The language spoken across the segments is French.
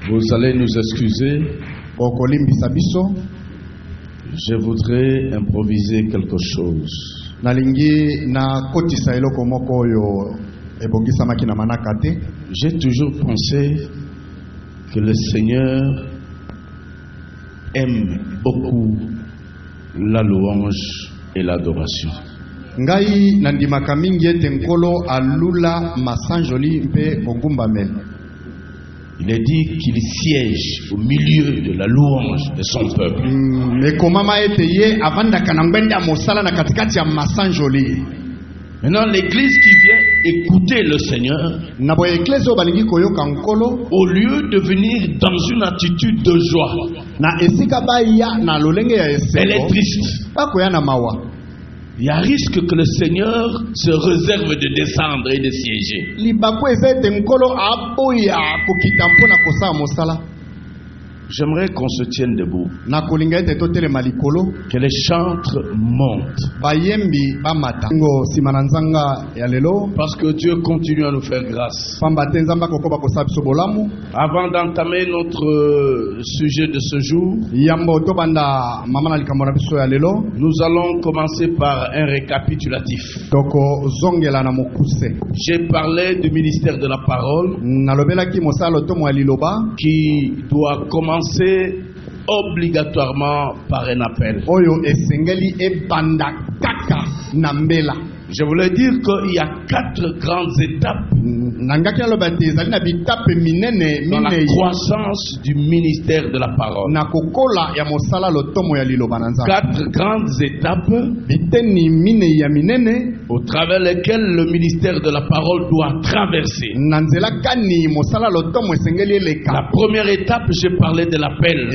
Vous allez nous excuser. Je voudrais improviser quelque chose. J'ai toujours pensé que le Seigneur aime beaucoup la louange et l'adoration. Ngai nandimaka mingi ete nkolo alula masanjoli mpe bogumbamel. Il est dit qu'il siège au milieu de la louange de son peuple. Mekomama ete ye avandaka na ngwende ya mosala na katikati ya masanjoli. Maintenant, l'église qui vient écouter le Seigneur, au lieu de venir dans une attitude de joie, elle est triste. Il y a risque que le Seigneur se réserve de descendre et de siéger. J'aimerais qu'on se tienne debout. Que les chantres montent. Parce que Dieu continue à nous faire grâce. Avant d'entamer notre sujet de ce jour, nous allons commencer par un récapitulatif. J'ai parlé du ministère de la parole qui doit commencer obligatoirement par un appel. Je voulais dire qu'il y a 4 grandes étapes dans la croissance du ministère de la parole. 4 grandes étapes au travers lesquelles le ministère de la parole doit traverser. La première étape, j'ai parlé de l'appel.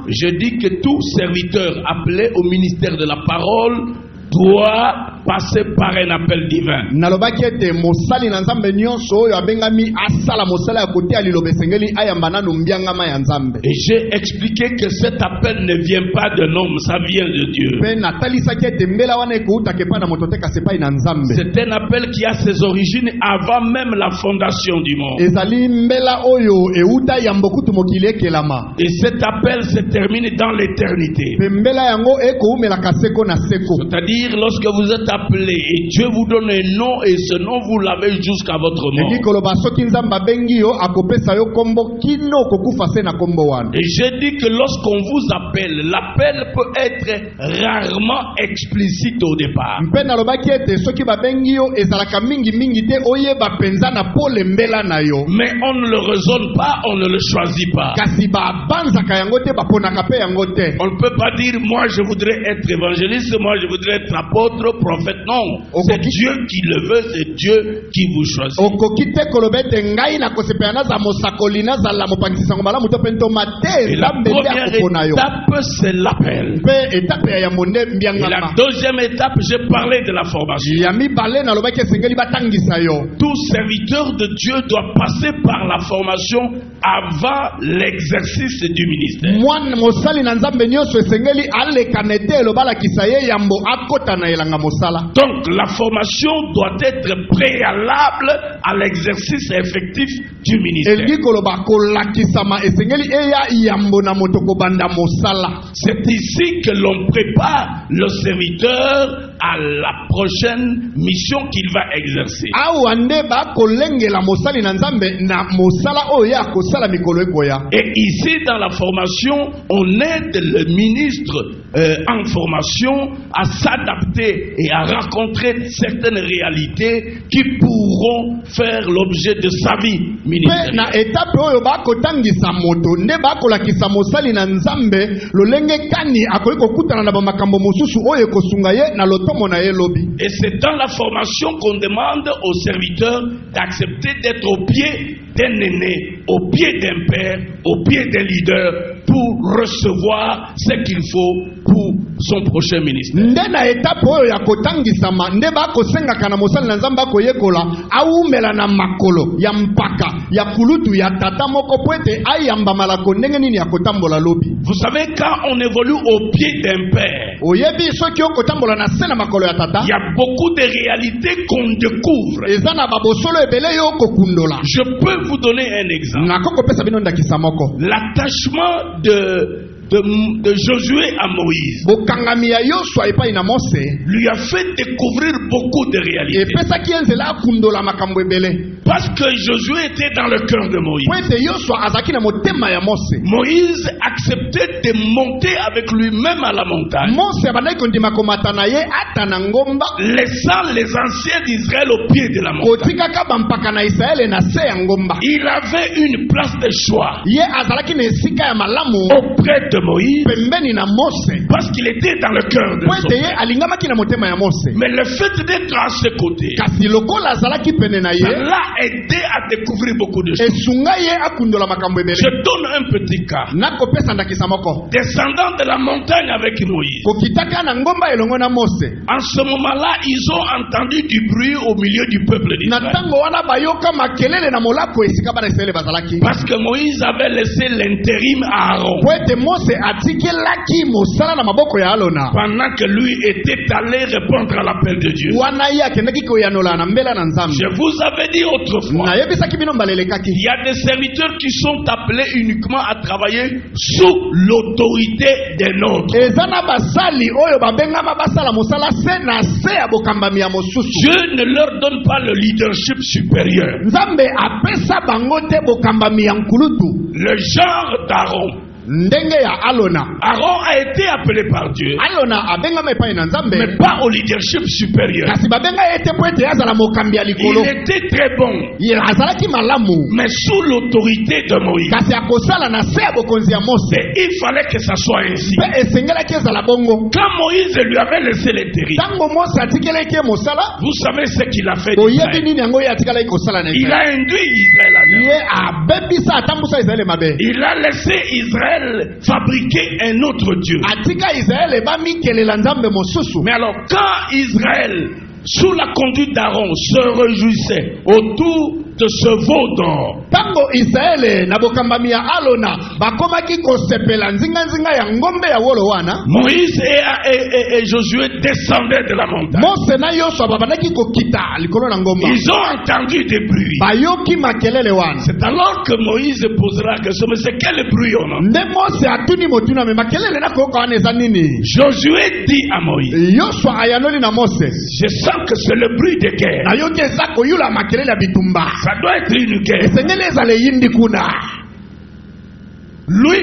Je dis que tout serviteur appelé au ministère de la parole doit passer par un appel divin. Et j'ai expliqué que cet appel ne vient pas d'un homme, ça vient de Dieu. C'est un appel qui a ses origines avant même la fondation du monde. Et cet appel se termine dans l'éternité. C'est-à-dire lorsque vous êtes appelé et Dieu vous donne un nom et ce nom vous l'avez jusqu'à votre mort. Et j'ai dit que lorsqu'on vous appelle, l'appel peut être rarement explicite au départ. Mais on ne le raisonne pas, on ne le choisit pas. On ne peut pas dire moi je voudrais être évangéliste, moi je voudrais être apôtre, prophète, non. C'est Dieu qui le veut, c'est Dieu qui vous choisit. Et la première étape, c'est l'appel. Et la deuxième étape, j'ai parlé de la formation. Tout serviteur de Dieu doit passer par la formation avant l'exercice du ministère. Donc la formation doit être préalable à l'exercice effectif du ministère. C'est ici que l'on prépare le serviteur à la prochaine mission qu'il va exercer. Et ici dans la formation, on aide le ministre en formation à s'adapter et à rencontrer certaines réalités qui pourront faire l'objet de sa vie ministérielle. Et c'est dans la formation qu'on demande aux serviteurs d'accepter d'être au pied d'un aîné, au pied d'un père, au pied d'un leader pour recevoir ce qu'il faut pour son prochain ministère. Ndena étape oyo ya kotangisama nde bakosenga kana mosali na Nzambe akoyekola awumela na makolo ya mpaka ya kulutu ya tata moko poete ayamba malako ndenge nini ya kotambola lobi. Vous savez, quand on évolue au pied d'un père, oyebi soki okotambola na se na makolo ya tata, il y a beaucoup de réalités qu'on découvre. ezana babosolo ebele yo kokundola. Je peux vous donner un exemple. Nakoko pesa bino ndakisa moko. L'attachement de Josué à Moïse bokangami ya Yosua epai na Mose lui a fait découvrir beaucoup de réalités. epesaki enzela akundola makambo ebele. Parce que Josué était dans le cœur de Moïse. poete Yosua azaki na motema ya Mose. Moïse acceptait de monter avec lui-même à la montagne, Mose abandaki kondima komata na ye ata na ngomba, laissant les anciens d'Israël au pied de la montagne. kotikaka bampaka na Israele na se ya ngomba. Il avait une place de choix Ye azalaki na esika ya malamu auprès de Moïse pembeni na Mose parce qu'il était dans le cœur de son poete ye père. alingamaki na motema ya Mose. Mais le fait d'être à ses côtés, kasi lokola azalaki pene na ça ye l'a aidé à découvrir beaucoup de choses. esunga ye akundola makambo ebele. Je donne un petit cas. nakopesa ndakisa moko. Descendant de la montagne avec Moïse. kokitaka na ngomba elongo na Mose. En ce moment-là, ils ont entendu du bruit au milieu du peuple na d'Israël. ntango wana bayoka makelele na molako esika bana Israele bazalaki. Parce que Moïse avait laissé l'intérim à Aaron. po ete Mose atikelaki mosala na maboko ya Alona Pendant que lui était allé répondre à l'appel de Dieu. wana ye akendaki koyanola na mbela na Nzambe. Je vous avais dit autrefois, nayebisaki bino mbalelekaki. il y a des serviteurs qui sont appelés uniquement à travailler sous l'autorité des nôtres. eza na basali oyo babengama basala mosala se na se ya bokambami ya mosusu. Dieu ne leur donne pas le leadership supérieur. Nzambe apesa bango te bokambami ya nkulutu. Le genre d'Aaron. ndenge ya Alona. Aaron a été appelé par Dieu, Alona abengama epai na Nzambe. mais pas au leadership supérieur. kasi babenga ete po ete azala mokambi ya Il likolo. était très bon, ye azalaki malamu. mais sous l'autorité de Moïse. kasi akosala na se ya bokonzi ya Mose. Et il fallait que ça soit ainsi. mpe esengelaki ezala bongo. Quand Moïse lui avait laissé l'intérim, ntango Mose atikelaki ye mosala, vous savez ce qu'il a fait oyebi d'Israël. nini yango ye atikalaki kosala na Il Israele. a induit Israël à l'erreur. ye abebisa atambusa Israele mabe. Il a laissé Israël fabriquer un autre Dieu. atika Israele bamikelela Nzambe mosusu. Mais alors, quand Israël, sous la conduite d'Aaron, se réjouissait autour de ce veau d'or, ntango Israele na bokambami ya Alona bakomaki kosepela nzinga ya ngombe ya wolo wana, Moïse et Josué descendaient de la montagne. Mose na Yosua babandaki kokita likolo na ngomba. Ils ont entendu des bruits. bayoki makelele wana. C'est alors que Moïse posera la question, mais c'est quel bruit on a? nde Mose atuni motuna me makelele na koyoka wana eza nini. Josué dit à Moïse, Yosua ayanoli na Mose, je sens que c'est le bruit de guerre. nayoki eza koyula makelele ya bitumba. Ça doit être une guerre. esengeli ezala eyindi kuna. Lui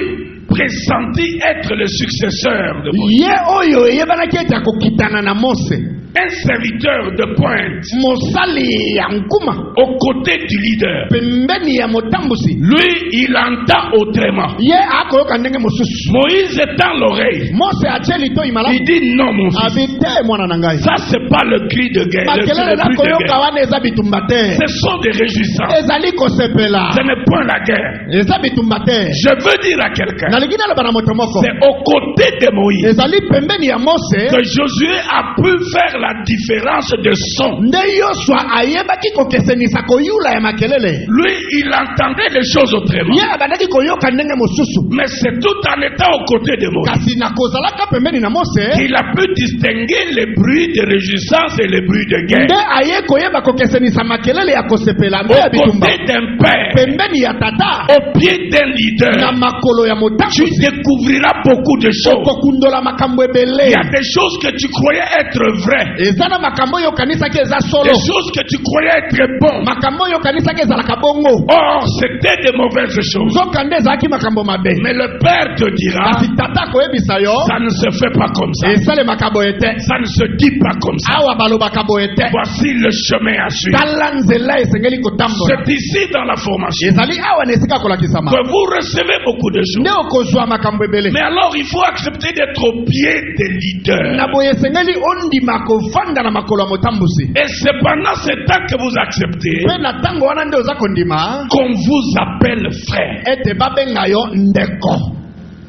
pressentit être le successeur de Moïse. ye oyo eyebanaki ete akokitana na Mose, Un serviteur de pointe mosali ya nkuma aux côtés du leader. pembeni ya motambusi. Lui, il entend autrement. ye akoyoka ndenge mosusu. Moïse tend l'oreille. Mose atie litoi Il malamu dit non, mon fils. abi te mwana na ngai. Ça, c'est pas le cri de guerre. C'est makelele le bruit de nakoyoka guerre. wana eza bitumba te, Ce sont des réjouissances. ezali kosepela, Ce n'est point la guerre. eza bitumba te. Je veux dire à quelqu'un, nalingi naloba na moto moko, c'est aux côtés de Moïse ezali pembeni ya Mose que Josué a pu faire la différence de son. nde Yosua ayebaki kokesenisa koyula ya makelele. Lui, il entendait les choses autrement. ye abandaki koyoka ndenge mosusu. Mais c'est tout en étant aux côtés de Moïse kasi na kozalaka pembeni na Mose qu'il a pu distinguer les bruits de réjouissance et les bruits de guerre. nde aye koyeba kokesenisa makelele ya kosepela mpe ya Aux bitumba côtés d'un père, pembeni ya tata au pied d'un na leader, makolo ya tu motambusi. découvriras beaucoup de choses. okokundola makambo Il y ebele. a des choses que tu croyais être vraies, eza na makambo oyo okanisaki eza des solo, choses que tu croyais être bonnes. makambo oyo okanisaki ezalaka bongo, Or, c'était de mauvaises choses. nzoka nde ezalaki makambo mabe. Mais le Père te dira, kasi tata akoyebisa yo ça ne se fait pas comme ça. esalemaka boye te, Ça ne se dit pas comme ça. awa balobaka boye te. Voici le chemin à suivre. tala nzela esengeli kotambola. C'est ici dans la formation ezali awa na esika kolakisama que vous recevez beaucoup de choses. nde okozwa makambo ebele. Mais alors, il faut accepter d'être au pied des leaders. na boye esengeli ondima kovanda na makolo ya motambusi. Et c'est pendant ce temps que vous acceptez mpe na ntango wana nde oza kondima qu'on vous appelle frère, ete babenga yo ndeko,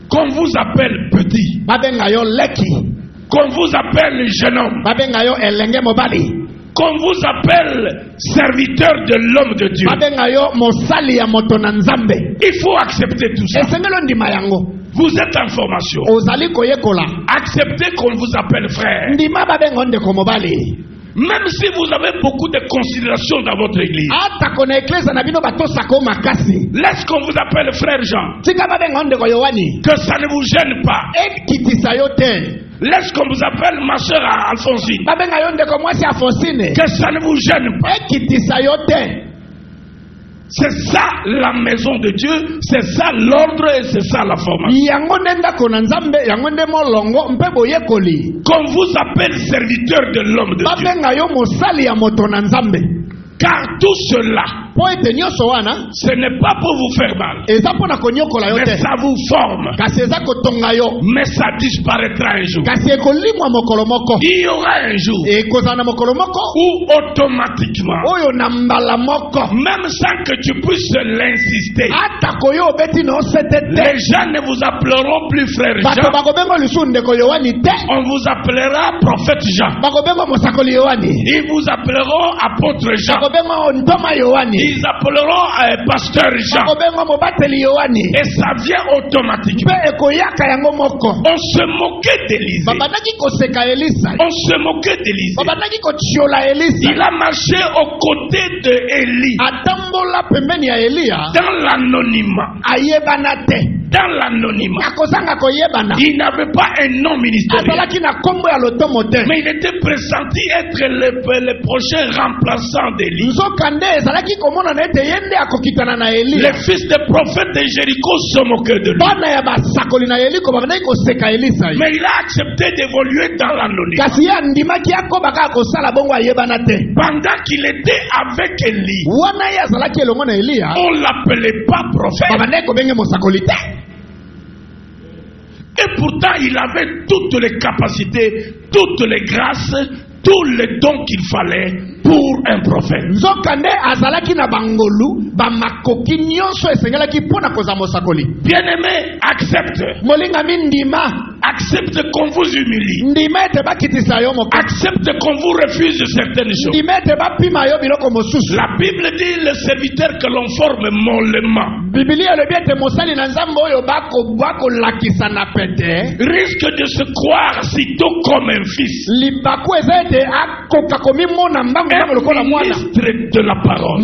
qu'on vous appelle petit. babenga yo leki. qu'on vous appelle jeune homme, babenga yo elenge mobali, qu'on vous appelle serviteur de l'homme de Dieu, babenga yo mosali ya moto na Nzambe. il faut accepter tout ça. Esengelo ndima yango. Vous êtes en formation. Ozali koyekola. Acceptez qu'on vous appelle frère. Ndima babenga ndeko mobali. Même si vous avez beaucoup de considération dans votre église. Ata kona eklesa na bino batosaka makasi. Laisse qu'on vous appelle frère Jean. Tika babenga ndeko Yohani. Que ça ne vous gêne pas. Ekitisa yo te. Laisse qu'on vous appelle ma soeur Alphonsine. Babenga yo ndeko mwasi Alphonsine. Que ça ne vous gêne pas. Ekitisa yo te. C'est ça la maison de Dieu, c'est ça l'ordre et c'est ça la formation. Qu'on vous appelle serviteur de l'homme de Dieu. Car tout cela, ce n'est pas pour vous faire mal, mais ça vous forme, mais ça disparaîtra un jour. Il y aura un jour où automatiquement, même sans que tu puisses l'insister, les gens ne vous appelleront plus frère Jean, on vous appellera prophète Jean, ils vous appelleront apôtre Jean, ils appelleront pasteur Jean, et ça vient automatiquement. On se moquait d'Élisée, on se moquait d'Élisée. Il a marché aux côtés d'Élie dans l'anonymat. Dans l'anonymat, il n'avait pas un nom ministériel, mais il était pressenti être le prochain remplaçant d'Élie. Les fils des prophètes de Jéricho se moquaient de lui, mais il a accepté d'évoluer dans l'anonymat. Pendant qu'il était avec Élie, on ne l'appelait pas prophète. Et pourtant, il avait toutes les capacités, toutes les grâces, tous les dons qu'il fallait pour un prophète. Bien-aimé, accepte. Accepte qu'on vous humilie. Accepte qu'on vous refuse certaines choses. La Bible dit le serviteur que l'on forme mollement risque de se croire sitôt comme un fils. Ministre de la parole.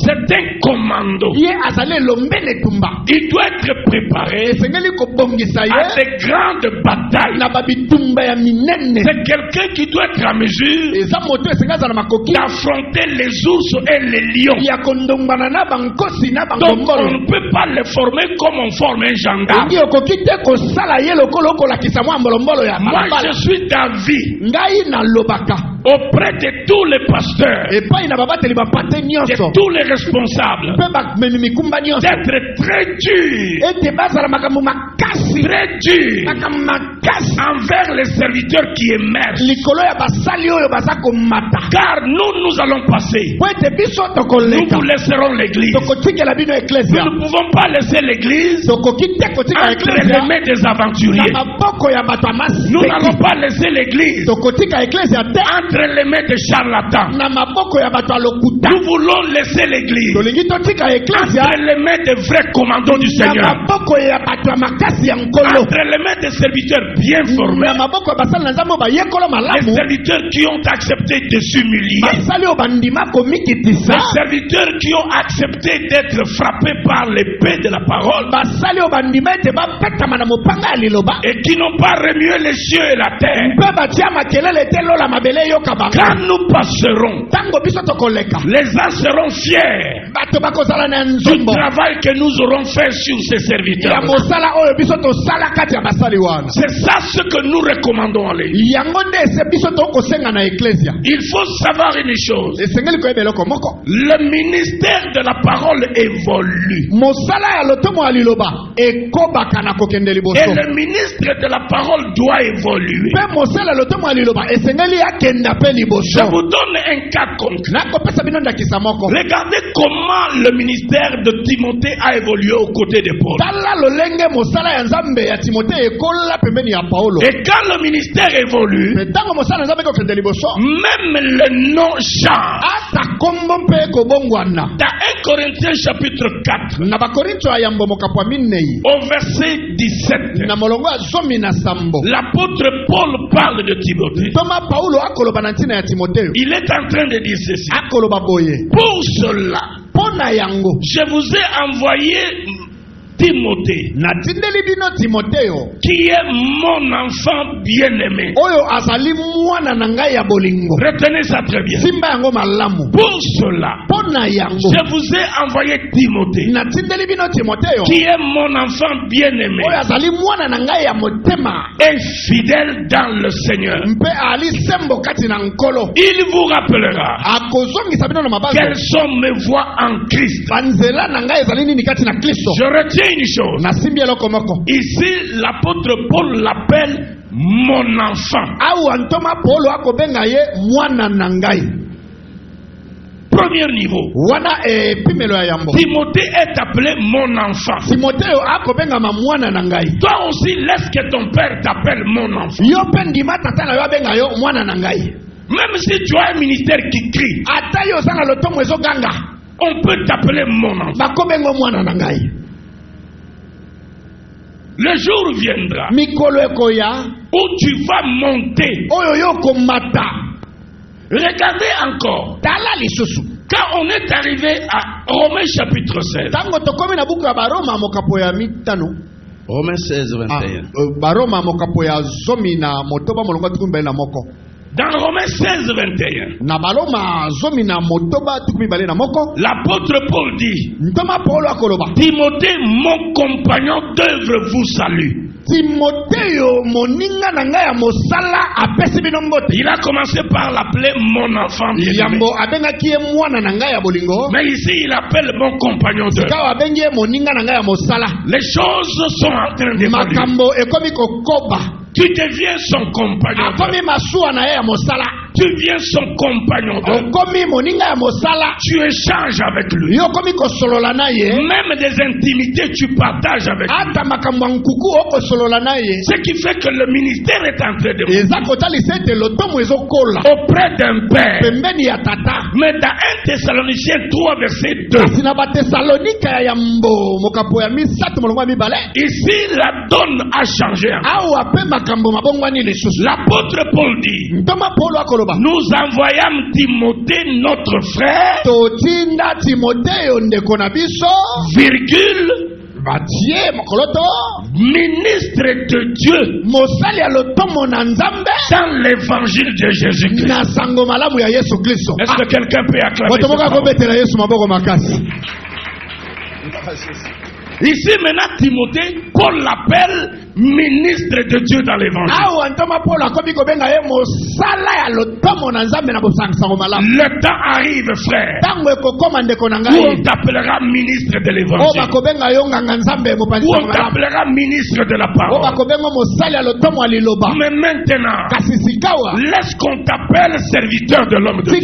C'est un commando. Il doit être préparé à des grandes batailles. C'est quelqu'un qui doit être à mesure d'affronter les ours et les lions. Donc on ne peut pas les former comme on forme un gendarme. Moi je suis d'avis auprès de tous les pasteurs, de tous les responsables, d'être très dur envers les serviteurs qui émergent. Car nous allons passer. Nous vous laisserons l'église. Nous ne pouvons pas laisser l'église entre les mains des aventuriers. Nous n'allons pas laisser l'église entre les mains des charlatans. Nous voulons laisser l'église entre les mains des vrais commandos du Seigneur, entre les mains des serviteurs bien formés, les serviteurs qui ont accepté de s'humilier, les serviteurs qui ont accepté d'être frappés par l'épée de la parole et qui n'ont pas remué les cieux et la terre. Quand nous passerons, les uns seront fiers du travail que nous aurons fait sur ces serviteurs. C'est ça ce que nous recommandons à l'église. Il faut savoir une chose. Le ministère de la parole évolue. Et le ministre de la parole doit évoluer. Je vous donne un cas concret. Regardez comment comment le ministère de Timothée a évolué aux côtés de Paul. Et quand le ministère évolue, même le nom change. Dans 1 Corinthiens chapitre 4, au verset 17, l'apôtre Paul parle de Timothée. Il est en train de dire ceci. Pour cela, je vous ai envoyé Timothée, qui est mon enfant bien-aimé. Retenez ça très bien. Pour cela, je vous ai envoyé Timothée, qui est mon enfant bien-aimé et fidèle dans le Seigneur. Il vous rappellera quelles sont mes voies en Christ. Je retiens une chose. Ici, l'apôtre Paul l'appelle mon enfant. Premier niveau. Timothée est appelé mon enfant. Toi aussi, laisse que ton père t'appelle mon enfant. Même si tu as un ministère qui crie, on peut t'appeler mon enfant. Le jour viendra où tu vas monter. Regardez encore. Quand on est arrivé à Romains chapitre 16. Romains 16, 21. Dans Romains 16, 21, l'apôtre Paul dit, Timothée, mon compagnon d'œuvre, vous salue. Il a commencé par l'appeler mon enfant bien-aimé. Mais ici, il appelle mon compagnon d'œuvre. Les choses sont en train d'évoluer. Tu deviens son compagnon. Tu deviens son compagnon. Tu échanges avec lui. Même des intimités, tu partages avec lui. Ce qui fait que le ministère est en train de auprès d'un père. Mais dans 1 Thessaloniciens 3, verset 2. Ici, la donne a changé. L'apôtre Paul dit, nous envoyons Timothée, notre frère, virgule, ministre de Dieu dans l'évangile de Jésus-Christ. Est-ce que quelqu'un peut acclamer? Ici maintenant Timothée, Paul l'appelle ministre de Dieu dans l'évangile. Le temps arrive, frère, où on t'appellera ministre de l'évangile, où on t'appellera ministre de la parole. Mais maintenant, laisse qu'on t'appelle serviteur de l'homme de Dieu.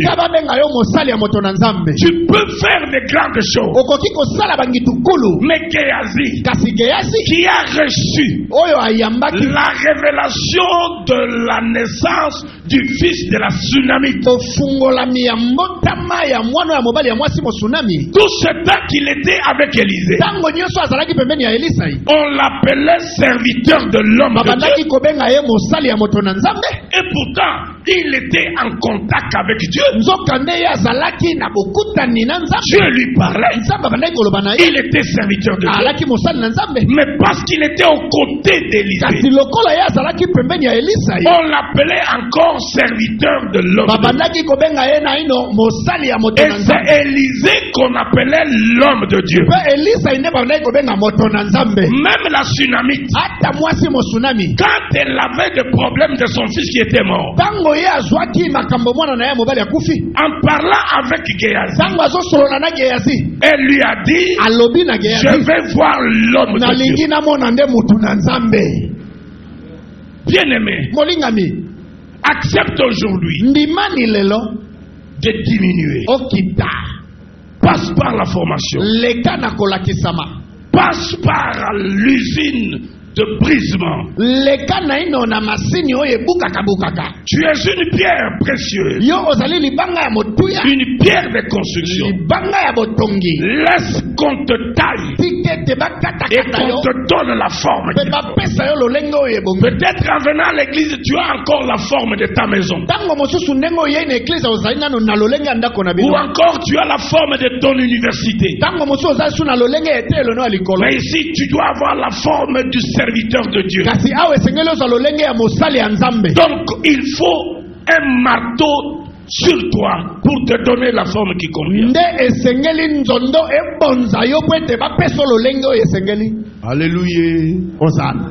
Tu peux faire de grandes choses. Mais Géasi, qui a reçu la révélation de la naissance du fils de la Tsunamite, tout ce temps qu'il était avec Élisée, on l'appelait serviteur de l'homme de Dieu. Et pourtant, il était en contact avec Dieu. Dieu lui parlait. Il était serviteur de Dieu. Mais parce qu'il était aux côtés d'Élisée, on l'appelait encore serviteur de l'homme. Et c'est Élisée qu'on appelait l'homme de Dieu. Même la Tsunamite, quand elle avait des problèmes de son fils qui était mort, en parlant avec Géasi, elle lui a dit, je vais voir l'homme de Dieu. Bien-aimé, accepte aujourd'hui de diminuer passe par la formation, leka na kolakisama, passe par l'usine de brisement. leka na ino na masini oyo ebukaka bukaka. Tu es une pierre précieuse, Yo ozali libanga ya motuya, une pierre de construction. libanga ya botongi. Laisse qu'on te taille Tike te et bakatakata qu'on yo, te donne la forme. pe bapesa yo lolenge oyo ebongi. Peut-être en venant à l'église, tu as encore la forme de ta maison. Tango mosusu ndenge oyei na eklise ozali nano na lolenge ya ndako na Ou bino. encore tu as la forme de ton université. Tango mosusu ozali su na lolenge ya etelo no ya likolo. Mais ici, tu dois avoir la forme du serviteur de Dieu. Kasi awa esengeli ozwa lolenge ya mosali ya Nzambe. Donc, il faut un marteau sur toi pour te donner la forme qui convient. Nde esengeli nzondo ebonza yo po ete bapesa lolenge oyo esengeli. Alléluia. Osana.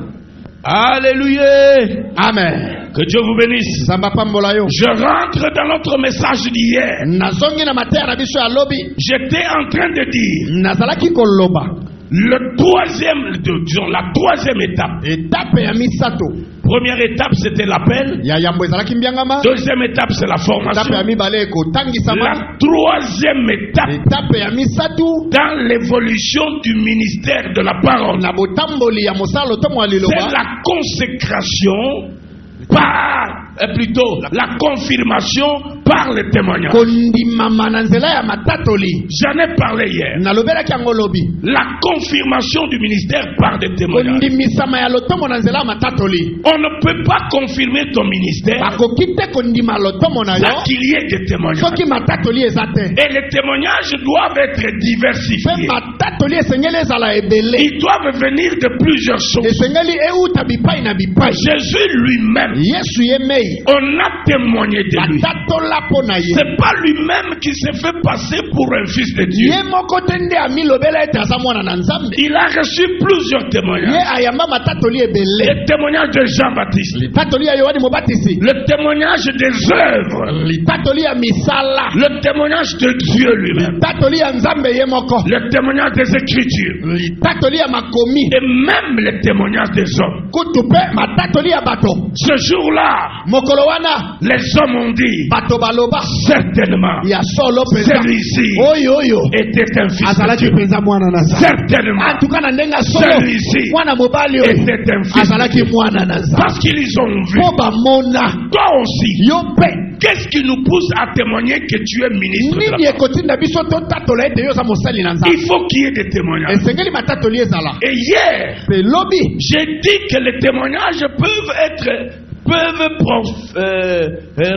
Alléluia. Amen. Que Dieu vous bénisse. Nzambe apambola yo. Je rentre dans notre message d'hier. Nazongi na mateya na biso ya lobi. J'étais en train de dire Nazalaki koloba. la troisième étape. Etape ya misato. Première étape, c'était l'appel. Ya yambo ezalaki mbiangama. Deuxième étape, c'est la Etape ya formation. mibale ekotangisama. La troisième étape, Etape ya misatu. dans l'évolution du ministère de la parole, Na botamboli ya mosala otomo ya c'est liloba. la consécration plutôt la confirmation par le témoignage. Kondimama na nzela ya matatoli. J'en ai parlé hier. Nalobelaki yango lobi. La confirmation du ministère par des témoignages. Kondimisama ya lotomo na nzela ya matatoli. On ne peut pas confirmer ton ministère Bakoki te kondima lotomo na sans yo. qu'il y ait des témoignages. Soki matatoli eza te. Et les témoignages doivent être Pe diversifiés. matatoli esengeli ezala ebele. Ils doivent venir de plusieurs sources. Esengeli euta bipai na bipai. Jésus lui-même, Yesu ye mei. on a témoigné de lui. Batatola po na ye. C'est pas lui-même qui s'est fait passer pour un fils de Dieu. Ye moko te nde amilobela ete aza mwana na Nzambe. Il a reçu plusieurs Ye témoignages. ayamba matatoli ebele. Le témoignage de Jean-Baptiste, Litatoli ya Yohani Mobatisi. le témoignage des œuvres, Litatoli ya misala. le témoignage de Dieu lui-même, Litatoli ya Nzambe ye moko. le témoignage des Écritures Litatoli ya makomi. et même le témoignage des hommes. Kutu pe matatoli ya bato. Ce jour-là, Mokolo wana les hommes ont dit bato baloba certainement ya solo penza. celui-ci Oyo était un fils de azalaki Dieu. penza mwana na Nzambe. Certainement Antuka na ndenga solo celui-ci mwana mobali oyo était un fils de azalaki Dieu. mwana na Nzambe. Parce qu'ils ont vu. Po bamona Toi aussi, yo pe qu'est-ce qui nous pousse à témoigner que tu es ministre de la nini parole? ekotinda biso totatola ete yo oza mosali na Nzambe. Il faut qu'il y ait des témoignages. Esengeli matatoli ezala. Et hier, Pe lobi j'ai dit que les témoignages peuvent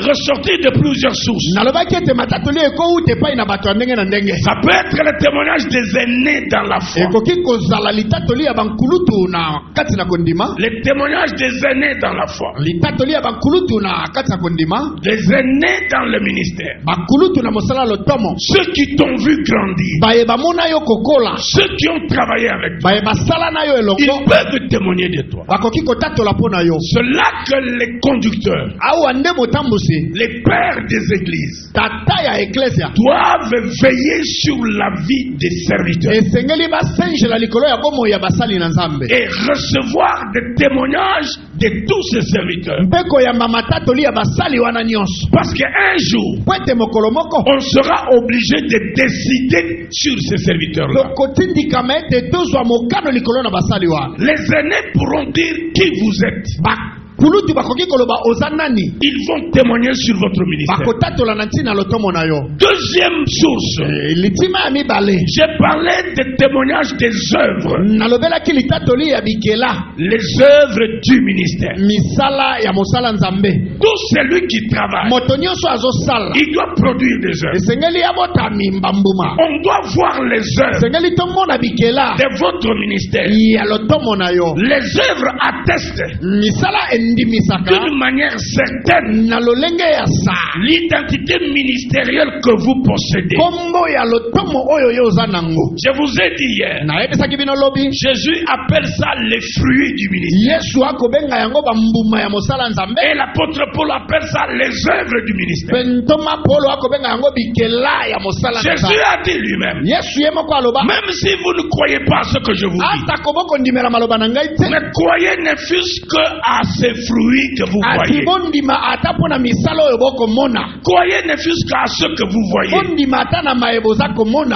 ressortir de plusieurs sources. nalobaki ete matatoli ekouta epai na bato ya ndenge na ndenge. Ça peut être le témoignage des aînés dans la foi. Ekoki kozala litatoli ya bankulutu na kati na kondima. Les témoignages des aînés dans la foi. Litatoli ya bankulutu na kati na kondima. Les aînés dans le ministère. Bakulutu na mosala lotomo. Ceux qui t'ont vu grandir. Baye bamona yo kokola. Ceux qui ont travaillé avec toi. Baye basala na yo Ils elongo. peuvent témoigner de toi. Bakoki kotatola po na yo. C'est là que les conducteurs, Awa nde motambusi. les pères des églises, Tata ya eklesia. doivent veiller sur la vie des serviteurs Esengeli basenjela likolo ya bomo ya basali na Nzambe. et recevoir des témoignages de tous ces serviteurs. Mpeko ya matatoli ya basali wana nyonso. Parce qu'un jour, Po ete mokolo moko. on sera obligé de décider sur ces serviteurs-là. Kotindikama ete tozwa mokano likolo na basali wana. Les aînés pourront dire qui vous êtes. Bakulutu bakoki koloba oza nani. Ils vont témoigner sur votre ministère. Bakotatola na ntina lotomo na yo. Deuxième source, Litima ya mibale. j'ai parlé des témoignages des œuvres. Nalobelaki litatoli ya bikela. Les œuvres du ministère. Misala ya mosala Nzambe. Tout celui qui travaille, Moto nyonso azosala. il doit produire des œuvres. Esengeli abota mimbambuma. On doit voir les œuvres Esengeli tomona bikela. de votre ministère. Ya lotomo na yo. Les œuvres attestent Misala endimisaka. d'une manière certaine Na lolenge ya sa. l'identité ministérielle que vous possédez. Kombo ya lotomo oyo yo oza nango. Je vous ai dit hier, Nayebisaki bino lobi. Jésus appelle ça les fruits du ministère. Yesu akobenga yango bambuma ya mosala Nzambe. Et l'apôtre Paul appelle ça les œuvres du ministère. Pentoma Polo akobenga yango bikela ya mosala Jésus Nzambe. a dit lui-même, Yesu ye moko aloba. même si vous ne croyez pas à ce que je vous dis, Ata koboko ndimela maloba na ngai te. mais croyez ne fût-ce que à ces fruits que vous Ati voyez. bondima ata pona misala oyo boko mona. Croyez ne fût-ce qu'à ce que vous voyez. Bondima ata na maeboza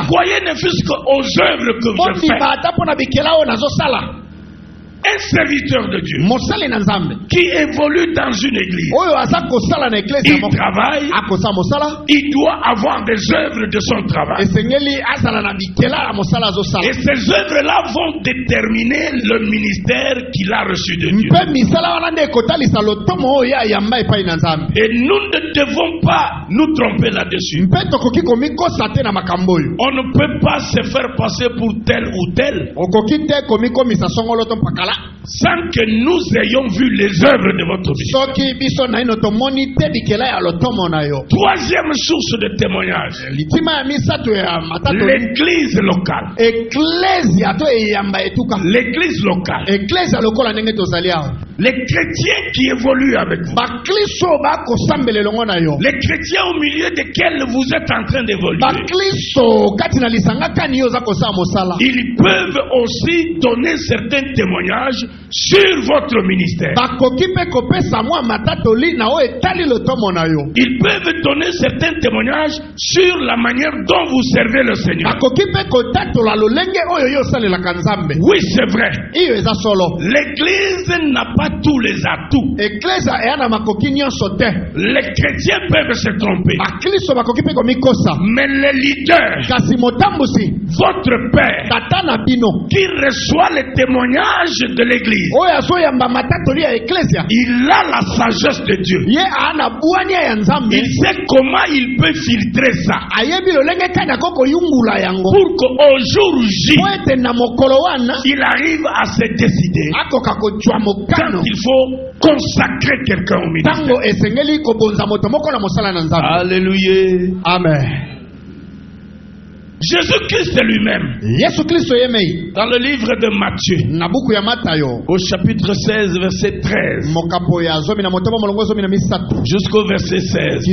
Croyez ne fût-ce qu'aux œuvres que je fais. Un serviteur de Dieu qui évolue dans une église, il travaille, il doit avoir des œuvres de son travail. Et ces œuvres-là vont déterminer le ministère qu'il a reçu de Dieu. Et nous ne devons pas nous tromper là-dessus. On ne peut pas se faire passer pour tel ou tel sans que nous ayons vu les œuvres de votre ministère. Troisième source de témoignage, l'église locale. L'église locale. Les chrétiens qui évoluent avec vous. Les chrétiens au milieu desquels vous êtes en train d'évoluer. Ils peuvent aussi donner certains témoignages sur votre ministère. Ils peuvent donner certains témoignages sur la manière dont vous servez le Seigneur. Oui, c'est vrai. L'église n'a pas tous les atouts. Les chrétiens peuvent se tromper. Mais les leaders, votre père, qui reçoit les témoignages de l'église, il a la sagesse de Dieu. Il sait comment il peut filtrer ça pour qu'au jour J, il arrive à se décider quand il faut consacrer quelqu'un au ministère. Alléluia. Amen. Jésus-Christ lui-même, dans le livre de Matthieu, au chapitre 16, verset 13, jusqu'au verset 16,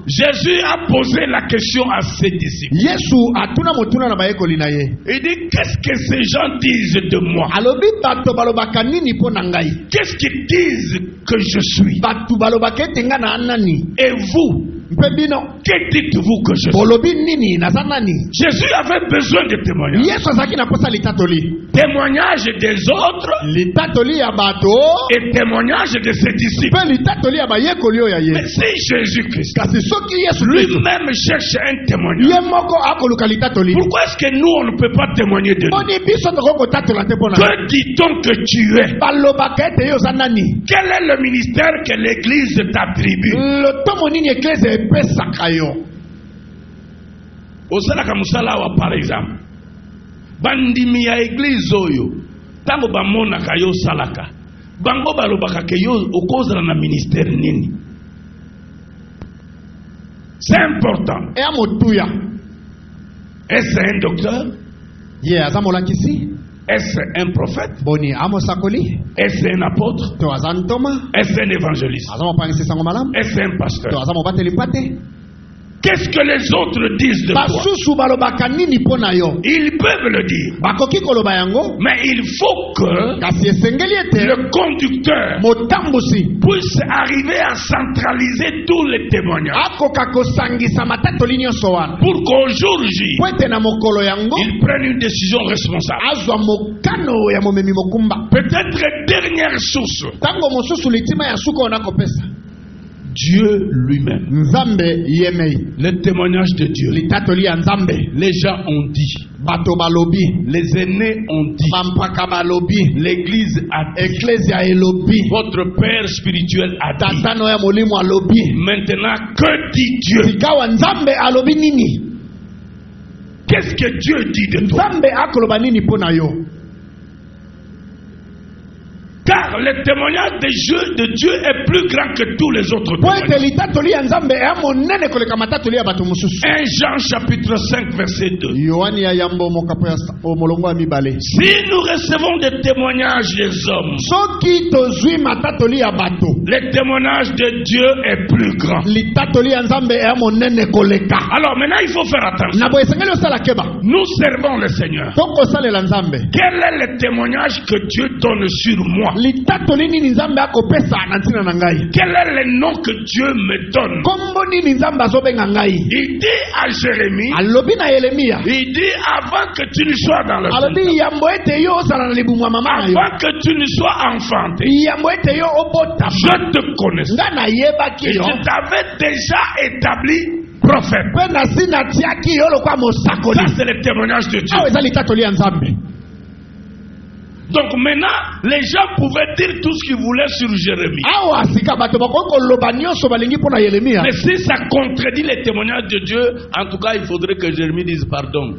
Jésus a posé la question à ses disciples. Il dit, qu'est-ce que ces gens disent de moi? Qu'est-ce qu'ils disent que je suis? Et vous, que dites-vous que je suis? Jésus avait besoin de témoignages. Témoignages des autres et témoignages de ses disciples. Mais si Jésus-Christ lui-même cherche un témoignage, pourquoi est-ce que nous on ne peut pas témoigner de nous? Que dit-on que tu es? Quel est le ministère que l'Église t'attribue? Osalaka musala wa par exemple bandimi ya église oyo tango bamona kayo salaka bango balobaka ke yo okozala na ministère nini. C'est important. Est-ce un docteur? Est-ce un prophète? Est-ce un apôtre? Est-ce un évangéliste? Est-ce un pasteur? Qu'est-ce que les autres disent de toi? Ils peuvent le dire. Mais il faut que le conducteur puisse arriver à centraliser tous les témoignages. Pour qu'au jour J, il prenne une décision responsable. Peut-être dernière source. Dieu lui-même. Le témoignage de Dieu. Les gens ont dit. Les aînés ont dit. L'Église a dit. Votre Père spirituel a dit. Maintenant, que dit Dieu? Qu'est-ce que Dieu dit de toi? Car le témoignage de Dieu est plus grand que tous les autres témoignages. 1 Jean chapitre 5 verset 2. Si nous recevons des témoignages des hommes, le témoignage de Dieu est plus grand. Alors maintenant il faut faire attention. Nous servons le Seigneur. Quel est le témoignage que Dieu donne sur moi? Quel Quel est le nom que Dieu me donne? Il dit à Jérémie, il dit avant que tu ne sois dans le avant que tu ne sois enfanté, je te connaissais. Et je t'avais déjà établi prophète. Ça, c'est le témoignage de Dieu. Donc maintenant, les gens pouvaient dire tout ce qu'ils voulaient sur Jérémie. Mais si ça contredit les témoignages de Dieu, en tout cas, il faudrait que Jérémie dise pardon.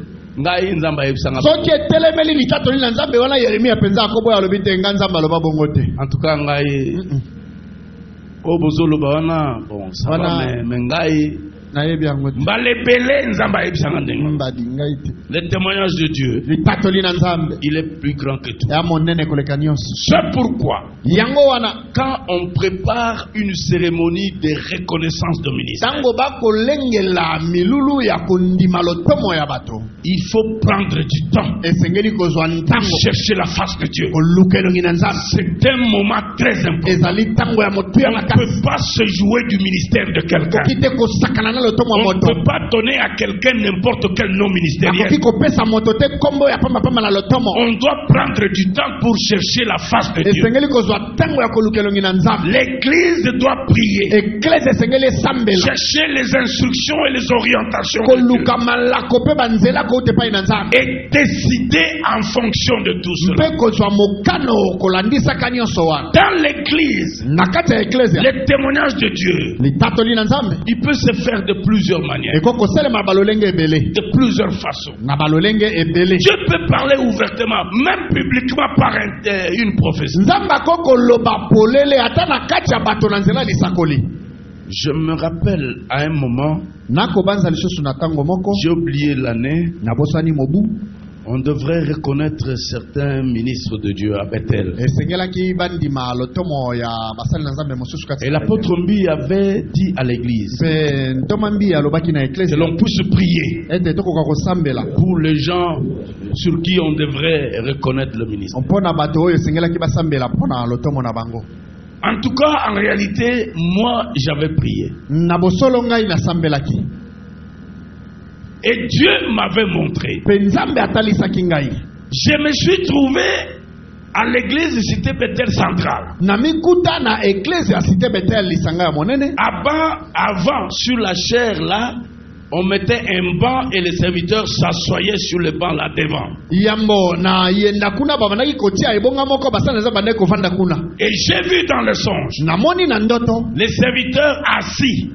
En tout cas, bon, ça va, mais le témoignage de Dieu, il est plus grand que tout. C'est pourquoi, quand on prépare une cérémonie de reconnaissance de ministère, il faut prendre du temps pour chercher la face de Dieu. C'est un moment très important. On ne peut pas se jouer du ministère de quelqu'un. On ne peut pas donner à quelqu'un n'importe quel nom ministériel. On doit prendre du temps pour chercher la face de Dieu. L'église doit prier, chercher les instructions et les orientations de Dieu, et décider en fonction de tout cela. Dans l'église, le témoignage de Dieu, il peut se faire de plusieurs manières, de plusieurs façons. Dieu peut parler ouvertement, même publiquement par une prophétie. Je me rappelle à un moment, j'ai oublié l'année, on devrait reconnaître certains ministres de Dieu à Bethel. Et l'apôtre Mbi avait dit à l'église que l'on puisse prier pour les gens sur qui on devrait reconnaître le ministère. En tout cas, en réalité, moi, j'avais prié. Et Dieu m'avait montré. Je me suis trouvé à l'église Cité Bethel centrale. Avant, sur la chaire là, on mettait un banc et les serviteurs s'assoyaient sur le banc là devant. Et j'ai vu dans le songe les serviteurs assis.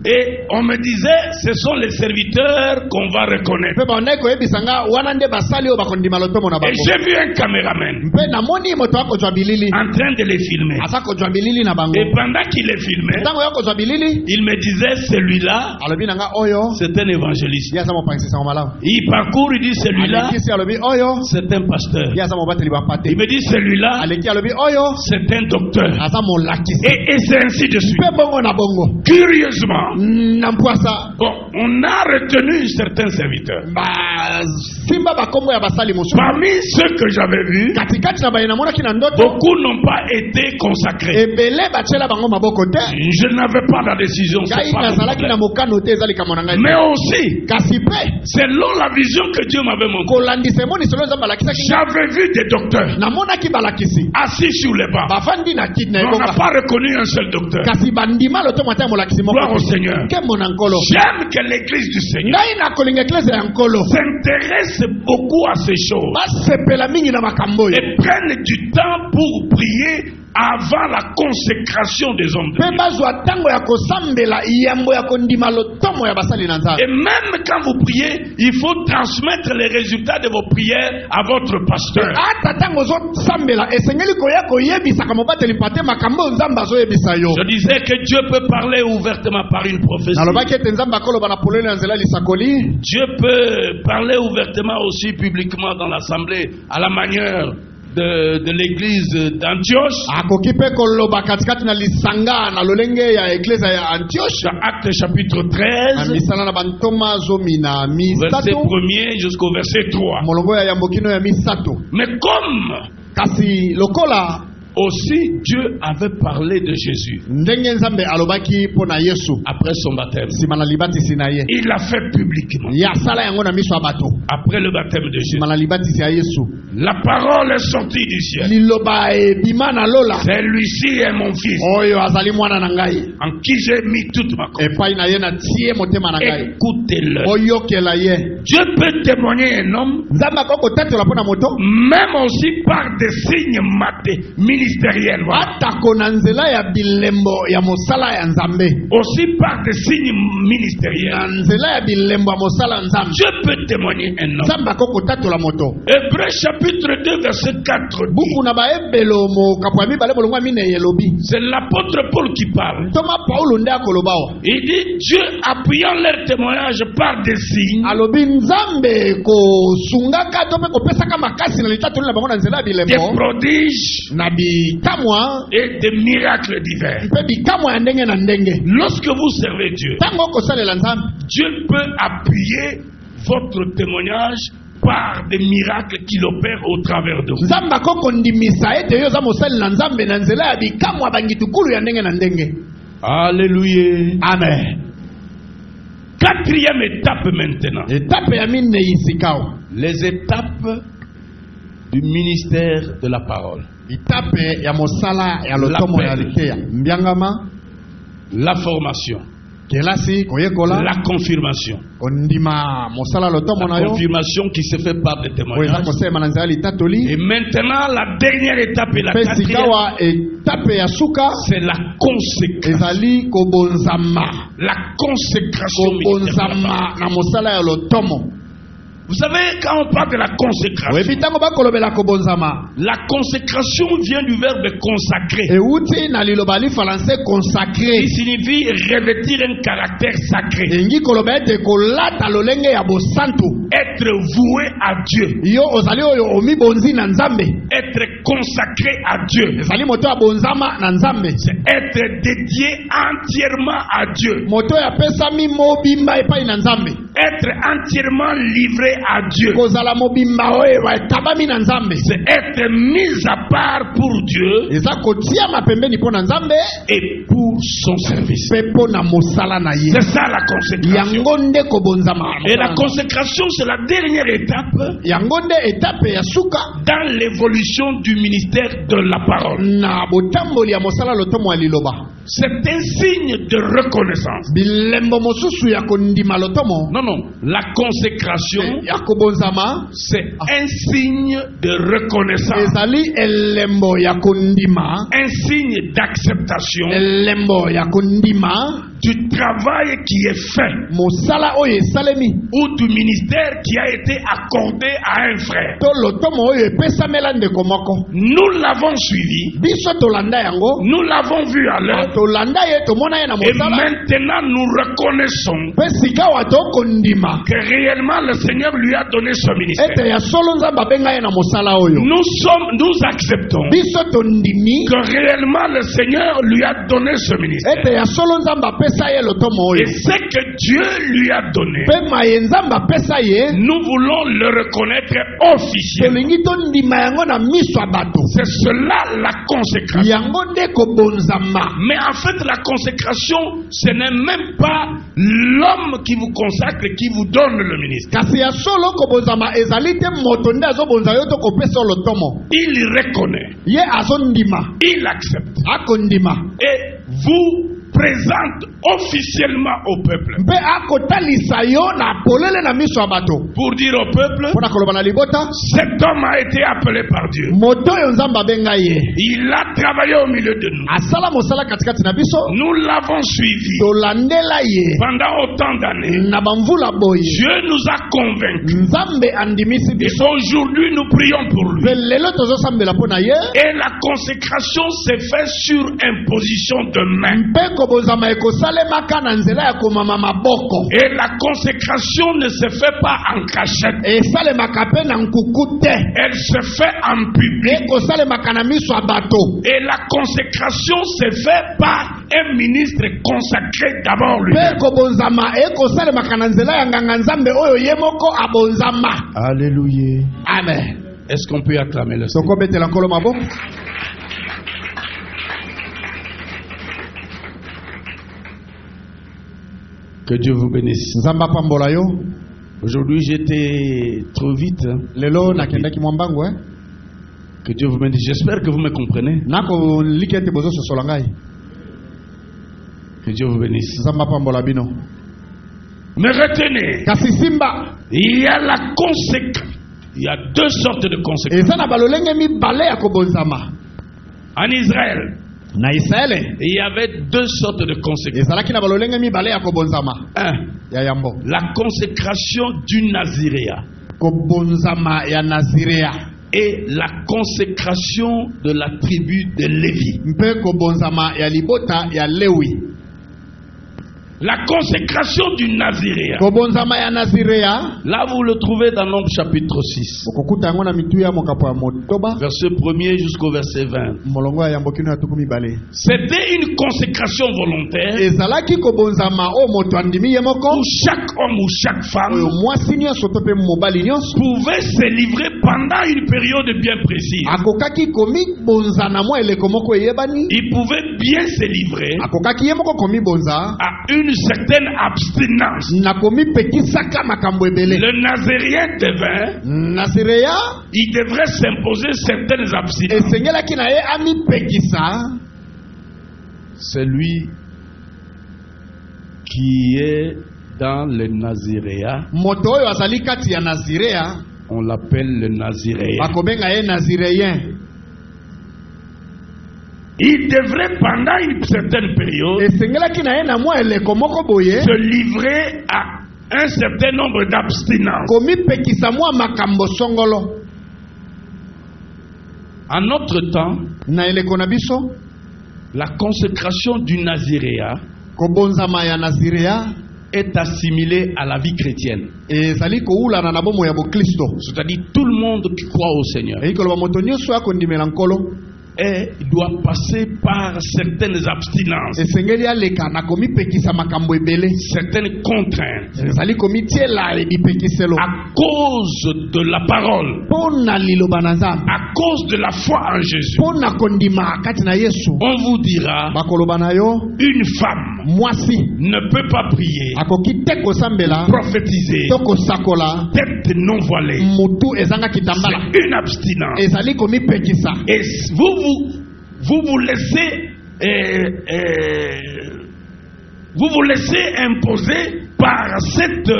Et on me disait, ce sont les serviteurs qu'on va reconnaître. Et j'ai vu un caméraman en train de les filmer. Et pendant qu'il les filmait, il me disait, celui-là, c'est un évangéliste. Il parcourt, il dit, celui-là, c'est un pasteur. Il me dit, celui-là, c'est un docteur. Et c'est ainsi de suite. Curieusement, on a retenu certains serviteurs. Parmi ceux que j'avais vus, beaucoup n'ont pas été consacrés. Je n'avais pas la décision. Mais aussi, selon la vision que Dieu m'avait montrée, j'avais vu des docteurs assis sur les bancs. On n'a pas reconnu un seul docteur. Gloire au Seigneur. J'aime que l'église du Seigneur s'intéresse beaucoup à ces choses et prenne du temps pour prier avant la consécration des hommes de Dieu. Et même quand vous priez, il faut transmettre les résultats de vos prières à votre pasteur. Je disais que Dieu peut parler ouvertement par une prophétie. Dieu peut parler ouvertement aussi publiquement dans l'assemblée à la manière de l'église d'Antioche. Dans Actes chapitre 13, verset 1er jusqu'au verset 3. Mais comme kasi lokola aussi Dieu avait parlé de Jésus ndenge nzambe alobaki mpona Yesu après son baptême. nsima na libatisi na ye Il l'a fait publiquement ya sala yango na miso ya bato après le baptême de Jésus. nsima na libatisi ya Yesu La parole est sortie du ciel. liloba ebima na lola Celui-ci est mon fils oyo azali mwana na ngai en qui j'ai mis toute ma confiance. epai na ye na tie motema na ngai Écoutez-le. oyokela ye Dieu peut témoigner un homme nzambe akoki kotatola mpo na moto même aussi par des signes ministériels. Voilà. atako na nzela ya bilembo ya mosala ya nzambe Aussi par des signes ministériels. na nzela ya bilembo ya mosala ya nzambe Dieu peut témoigner un homme. nzambe akoki kotatola moto Hébreux chapitre 2 verset 4 dit, buku na baebelo mokapo ya mibale bolongo ya minei elobi c'est l'apôtre Paul qui parle. ntoma paulo nde akoloba wa Il dit Dieu appuyant leur témoignage par des signes, alobi nzambe kosungaka to mpe kopesaka makasi na litatoli na bango na nzela ya des bilembo prodiges na bikamwa et des miracles divers. mpe bikamwa ya ndenge na ndenge Lorsque vous servez Dieu, ntango okosalela nzambe Dieu peut appuyer votre témoignage par des miracles qu'il opère au travers de vous. nzambe akoki kondimisa ete yo oza mosali na nzambe na nzela ya bikamwa bangitukulu ya ndenge na ndenge. Alléluia. Amen. Quatrième étape maintenant. Etape ya minei sikawa. Les étapes du ministère de la parole. Etape ya mosala ya lotomo ya liteya. Mbiangama. La formation. Kelasi koyekola. La confirmation. Ondima mosala lotomo na yo. La confirmation qui se fait par des témoignages. Et maintenant la dernière étape et la quatrième, c'est la consécration. La consécration ministérielle. Vous savez, quand on parle de la consécration, la consécration vient du verbe consacrer, qui signifie revêtir un caractère sacré, être voué à Dieu, être consacré à Dieu, c'est être dédié entièrement à Dieu, être entièrement livré à Dieu, c'est être mis à part pour Dieu et pour son service. C'est ça la consécration. Et la consécration, c'est la dernière étape dans l'évolution du ministère de la parole. C'est un signe de reconnaissance. Non, la consécration, c'est un signe de reconnaissance, un signe d'acceptation du travail qui est fait ou du ministère qui a été accordé à un frère. Nous l'avons suivi, nous l'avons vu à l'œuvre, et maintenant nous reconnaissons que réellement le Seigneur lui a donné ce ministère. Nous acceptons que réellement le Seigneur lui a donné ce ministère. Et ce que Dieu lui a donné, nous voulons le reconnaître officiellement. C'est cela la consécration. Mais en fait, la consécration, ce n'est même pas l'homme qui vous consacre, qui vous donne le ministère. Il reconnaît, il accepte, et vous présente officiellement au peuple. Pour dire au peuple, cet homme a été appelé par Dieu. Il a travaillé au milieu de nous. Nous l'avons suivi pendant autant d'années. Dieu nous a convaincus. Et aujourd'hui nous prions pour lui. Et la consécration s'est faite sur imposition de main. Et la consécration ne se fait pas en cachette. Elle se fait en public. Et la consécration se fait par un ministre consacré d'abord lui-même. Alléluia. Amen. Est-ce qu'on peut acclamer le Seigneur? tokobetela nkolo maboko. Que Dieu vous bénisse. Nzamba pambola yo. Aujourd'hui, j'étais trop vite. Lelo nakendaki mwambangu Que Dieu vous bénisse. J'espère que vous me comprenez. nako likete bozo sosola ngai. Que Dieu vous bénisse. Nzamba pambola bino. Mais retenez, Kasi simba il y a la conséquence. Il y a deux sortes de conséquences. eza na balolenge mibale ya kobonzama. En Israël, Na Israele il y avait deux sortes de conséquences. ezalaki na balolenge mibale ya kobonzama. Un, Ya yambo. la consécration du Naziréa Kobonzama ya Nazirea. et la consécration de la tribu de Lévi. Mpe kobonzama ya libota ya Lewi. La consécration du Naziréa. Kobonzama ya Nazirea. Là, vous le trouvez dans Nombre chapitre 6, Okokuta yango na mitu ya mokapo ya motoba. verset 1er jusqu'au verset 20. Molongo ya yambo kino ya tuku mibale. C'était une consécration volontaire Ezalaki kobonzama o moto andimi ye moko. où chaque homme ou chaque femme Oyo mwasi nyonso to pe mobali nyonso. pouvait se livrer pendant une période bien précise. Akokaki komi bonzana mwa eleko moko eyebani. Il pouvait bien se livrer Akokaki ye moko komi bonza. à une certaine abstinence. Na komi pekisaka makambo ebele. Le Nazérien devint, Nazirea il devrait s'imposer certaines abstinences. esengelaki na ye ami pekisa. Celui qui est dans le Naziréa, Moto oyo azali kati ya Nazirea on l'appelle le Naziréen. bakobenga ye Nazireyen. Il devrait pendant une certaine période Esengelaki na ye na mwa eleko moko boye. se livrer à un certain nombre d'abstinences. Komi pekisa mwa makambo songolo. En notre temps, Na eleko na biso la consécration du Naziréa kobonzama ya Nazirea est assimilée à la vie chrétienne. ezali koulana na bomo ya bokristo. C'est-à-dire tout le monde qui croit au Seigneur Eyi koloba moto nyonso akondimela nkolo et doit passer par certaines abstinences, esengeli aleka na komi pekisa makambo ebele. certaines contraintes ezali komi tiela ebipekiselo à cause de la parole, mpo na liloba na Nzambe, à cause de la foi en Jésus. mpo na kondima kati na Yesu. On vous dira, Bakoloba na yo une femme mwasi ne peut pas prier, akoki te kosambela prophétiser, to kosakola tête non voilée. mutu ezanga kitambala. C'est une abstinence. Ezali komi pekisa. Et vous laissez vous vous laissez imposer par cette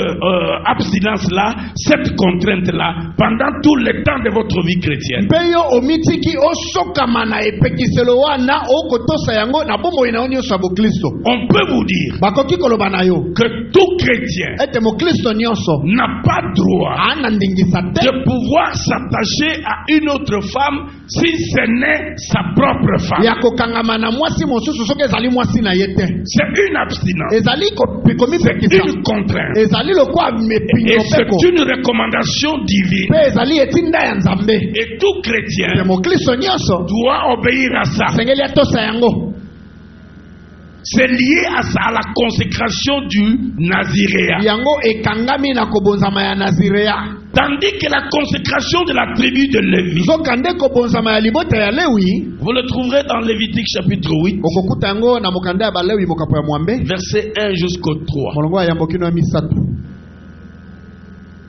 abstinence-là, cette contrainte-là, pendant tout le temps de votre vie chrétienne. Mpe yo omitiki osokama na epekiselo wana okotosa yango na bomoi na yo nyonso ya bokristo. On peut vous dire Bakoki koloba na yo que tout chrétien ete mokristo nyonso n'a pas droit ana ndingisa te de pouvoir s'attacher à une autre femme si ce n'est sa propre femme. ya kokangama na mwasi mosusu soki ezali mwasi na ye te. C'est une abstinence. Ezali komi pekisa. Une contrainte. Ezali lokwa Et mepingo c'est peko. une recommandation divine. Mpe ezali etinda ya Nzambe. Et tout Mpe chrétien mokristo nyonso doit obéir à ça. sengeli atosa yango. C'est lié à la consécration du Naziréa. Yango ekangami na kobonzama ya Nazirea. Tandis que la consécration de la tribu de Lévi, Zokande kobonzama ya libota ya Lewi. vous le trouverez dans Lévitique chapitre 8, Okokuta yango na mokanda ya Balewi mokapo ya mwambe. verset 1 jusqu'au 3. Molongo ya yambo kino ya misatu.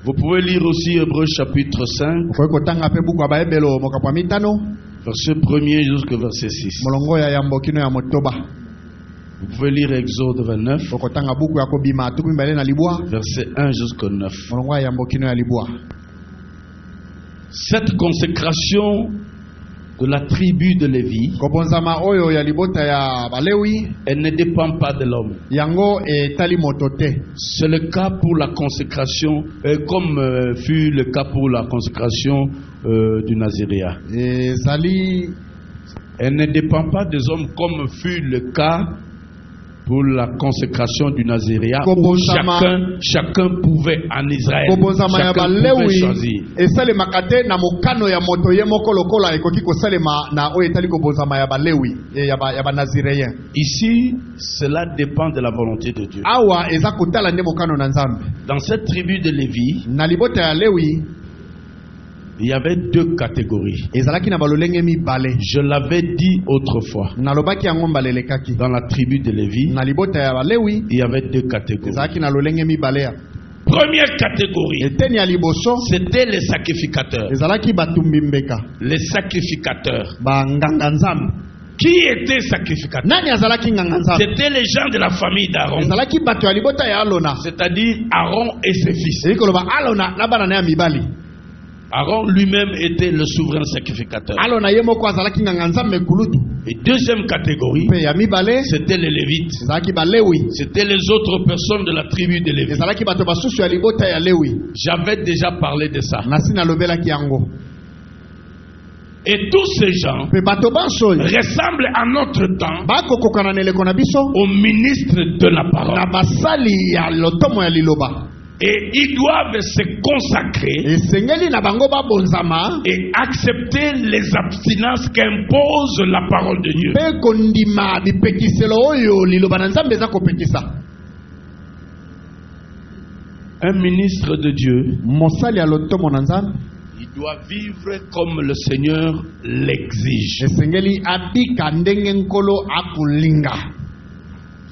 Vous pouvez lire aussi Hébreux chapitre 5, Okoki kotanga pe buku ya Baebelo mokapo ya mitano. verset 1er jusqu'au verset 6. Molongo ya yambo kino ya motoba. Vous pouvez lire Exode 29, Okotanga buku ya kobima tuku mibale na libwa. verset 1 jusqu'au 9. Molongo ya yambo kino ya libwa. Cette consécration de la tribu de Lévi, Kobonzama oyo ya libota ya Balewi. elle ne dépend pas de l'homme. Yango etali moto te. C'est le cas pour la consécration, comme fut le cas pour la consécration du Naziréa. Ezali Elle ne dépend pas des hommes comme fut le cas pour la consécration du Naziréa, où chacun pouvait en Israël, kobonzama ya chacun pouvait Balewi choisir. esalemaka te na mokano ya moto ye moko lokola ekoki kosalema na oyo etali kobonzama ya Balewi ya banazireyen. Ici, cela dépend de la volonté de Dieu. Awa eza kotala nde mokano na Nzambe. Dans cette tribu de Lévi, Na libota ya Lewi Il y avait deux catégories. ezalaki na balolenge mibale. Je l'avais dit autrefois. Nalobaki yango mbalelekaki. Dans la tribu de Lévi, Na libota ya Balewi il y avait deux catégories. ezalaki na lolenge mibale ya. Première catégorie, Eteni ya liboso c'était les sacrificateurs. ezalaki batumbi mbeka. Les sacrificateurs. Banganga nzambe. Qui étaient sacrificateurs? Nani azalaki nganga nzambe? C'était les gens de la famille d'Aaron. Ezalaki bato ya libota ya Alona. C'est-à-dire Aaron et ses fils. Ezali koloba Alona na bana na ya mibali. Aaron lui-même était le souverain sacrificateur. Alona ye moko azalaki nganga nzambe kulutu. Et deuxième catégorie, Pe ya mibale c'était les Lévites. ezalaki Balewi. C'était les autres personnes de la tribu de Lévi. Ezalaki bato basusu ya libota ya Lewi. J'avais déjà parlé de ça. Nasi nalobelaki yango. Et tous ces gens Pe bato banso ressemblent à notre temps bakokokana na eleko na biso aux ministres de la na parole. basali ya lotomo ya liloba. Et ils doivent se consacrer Esengeli na bango babonzama et accepter les abstinences qu'impose la parole de Dieu. pe kondima bipekiselo oyo liloba na nzambe eza kopekisa. Un ministre de Dieu, Mosali ya lotomo na nzambe il doit vivre comme le Seigneur l'exige. esengeli abika ndenge nkolo akulinga.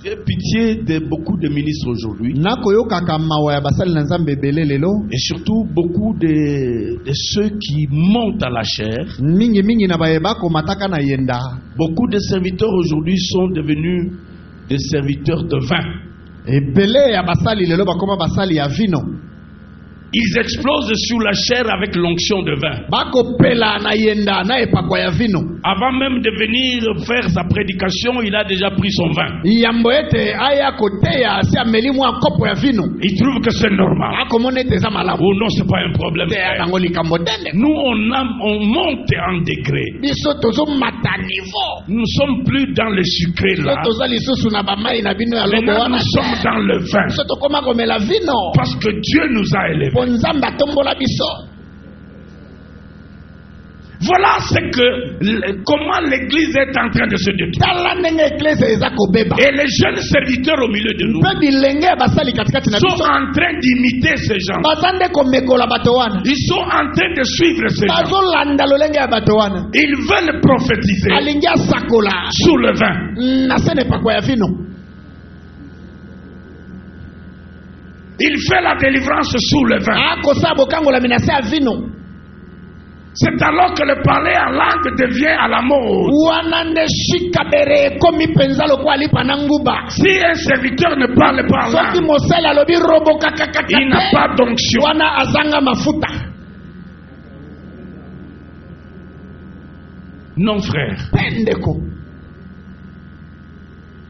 J'ai pitié de beaucoup de ministres aujourd'hui Nakoyokaka mawa ya basali na nzambe ebele lelo. et surtout beaucoup de ceux qui montent à la chair. Mingi mingi na bayeba komataka na yenda. Beaucoup de serviteurs aujourd'hui sont devenus des serviteurs de vin. Ebele ya basali lelo bakoma basali ya vino. Ils explosent sur la chair avec l'onction de vin. Bakopela na yenda na epakwa ya vino. Avant même de venir faire sa prédication, il a déjà pris son vin. Yambo ete aya koteya si ameli mwa kopo ya vino. Il trouve que c'est normal. Akomona ete eza malamu. Oh non, c'est pas un problème. Te yango likambo tende. Nous, on monte en degré. Biso tozomata niveau. Nous ne sommes plus dans le sucré là. Toza lisusu na bamai na bino ya lobo Maintenant, wana. nous sommes dans le vin. Biso tokoma komela vino. Parce que Dieu nous a élevés. Nzambe atombola biso. Voilà comment l'église est en train de se détruire. Tala ndenge eklese eza kobeba. Et les jeunes serviteurs au milieu de nous Mpe bilenge ya basali katikati na sont biso. en train d'imiter ces gens. Baza nde komekola bato wana. Ils sont en train de suivre ces gens. Bazolanda lolenge ya bato wana. Ils veulent prophétiser Alingi asakola sous le vin. na se nepakwa ya vino. Il fait la délivrance sous le vin. Akosa bokangola minase ya vino. C'est alors que le parler en langue devient à la mode. Wana nde shikabere komi penza lokwa lipa na nguba. Si un serviteur ne parle pas en Soki langue, mosala lobi robo kakakaka. il n'a pas d'onction. Wana azanga mafuta. Non, frère. Pendeko.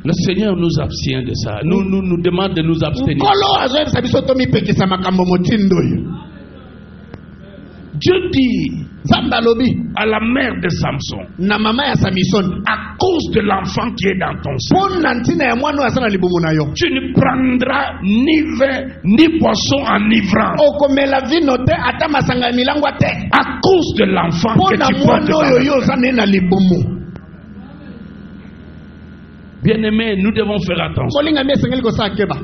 Le Seigneur nous abstient de ça. Nous demande de nous abstenir. Nkolo azoyebisa biso tomipekisa makambo motindo oyo. Dieu dit Nzambe alobi à la mère de Samson, na mama ya Samson, à cause de l'enfant qui est dans ton sein, pona ntina ya mwana oyo aza na libumu na yo, tu ne prendras ni vin ni poisson enivrant. okomela vino te ata masanga ya milangwa te. À cause de l'enfant que Pona tu portes mwana dans oyo le yo sein. oza ne na libumu. Bien-aimés, nous devons faire attention. Kolingami esengeli kosala keba.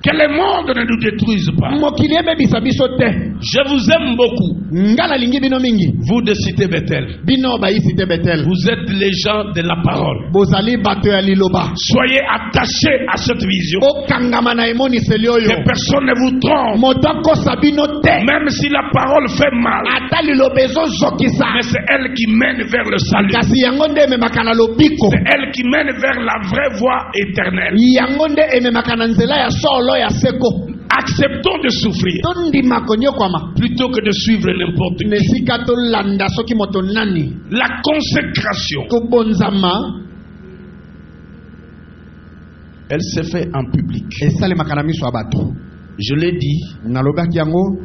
Que le monde ne nous détruise pas. Mokili ebebisa biso te. Je vous aime beaucoup. Nga nalingi bino mingi. Vous de Cité Bethel. Bino bayisi te Betel. Vous êtes les gens de la parole. Bozali bato ya liloba. Soyez attachés à cette vision. Okangama na emoniseli oyo. Que personne ne vous trompe. Moto akosa bino te. Même si la parole fait mal. Ata liloba ezozokisa. Mais c'est elle qui mène vers le salut. Kasi yango nde ememaka na lobiko. C'est elle qui mène vers la vraie voie éternelle. Yango nde ememaka na nzela ya solo ya seko. Acceptons de souffrir Tondima konyokwama. plutôt que de suivre n'importe qui. Nesika tolanda soki moto nani. La consécration, Kobonzama elle se fait en public. esalemaka na miso ya bato. Je l'ai dit, Nalobaki yango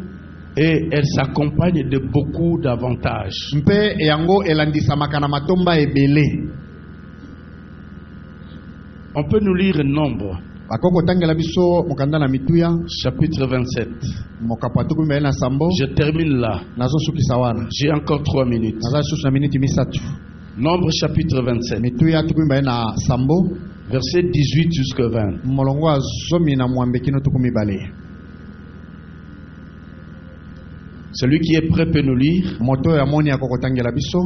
et elle s'accompagne de beaucoup d'avantages. mpe yango elandisamaka na matomba ebele. On peut nous lire Nombre, Bakoko tangela biso mokanda na mituya chapitre 27. mokapo atuku mbele na sambo. Je termine là. Nazosukisa wana. J'ai encore 3 minutes. Naza susu na miniti misatu. Nombre chapitre 27, Mituya atuku mbele na sambo. verset 18 jusqu'à 20. Molongo wa zomi na mwambe kino tuku mibale. Celui qui est prêt peut nous lire. Moto ya moni ya kokotangela biso.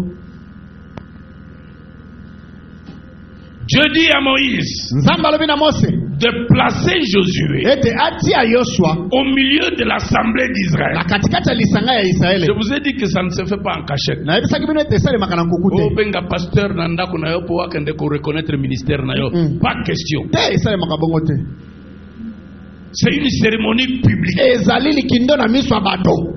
Dieu dit à Moïse Nzamba lobi na Mose de placer Josué ete atia Yoshua au milieu de l'assemblée d'Israël. na katikati ya lisanga ya Israeli. Je vous ai dit que ça ne se fait pas en cachette. Na ebisaki bino ete esalemaka na nkuku Oh, te. benga pasteur na ndako na yo po wakende ko reconnaître ministère na yo. Pas question. Te esalemaka bongo te. C'est une cérémonie publique. Ezali likindo na miso ya bato.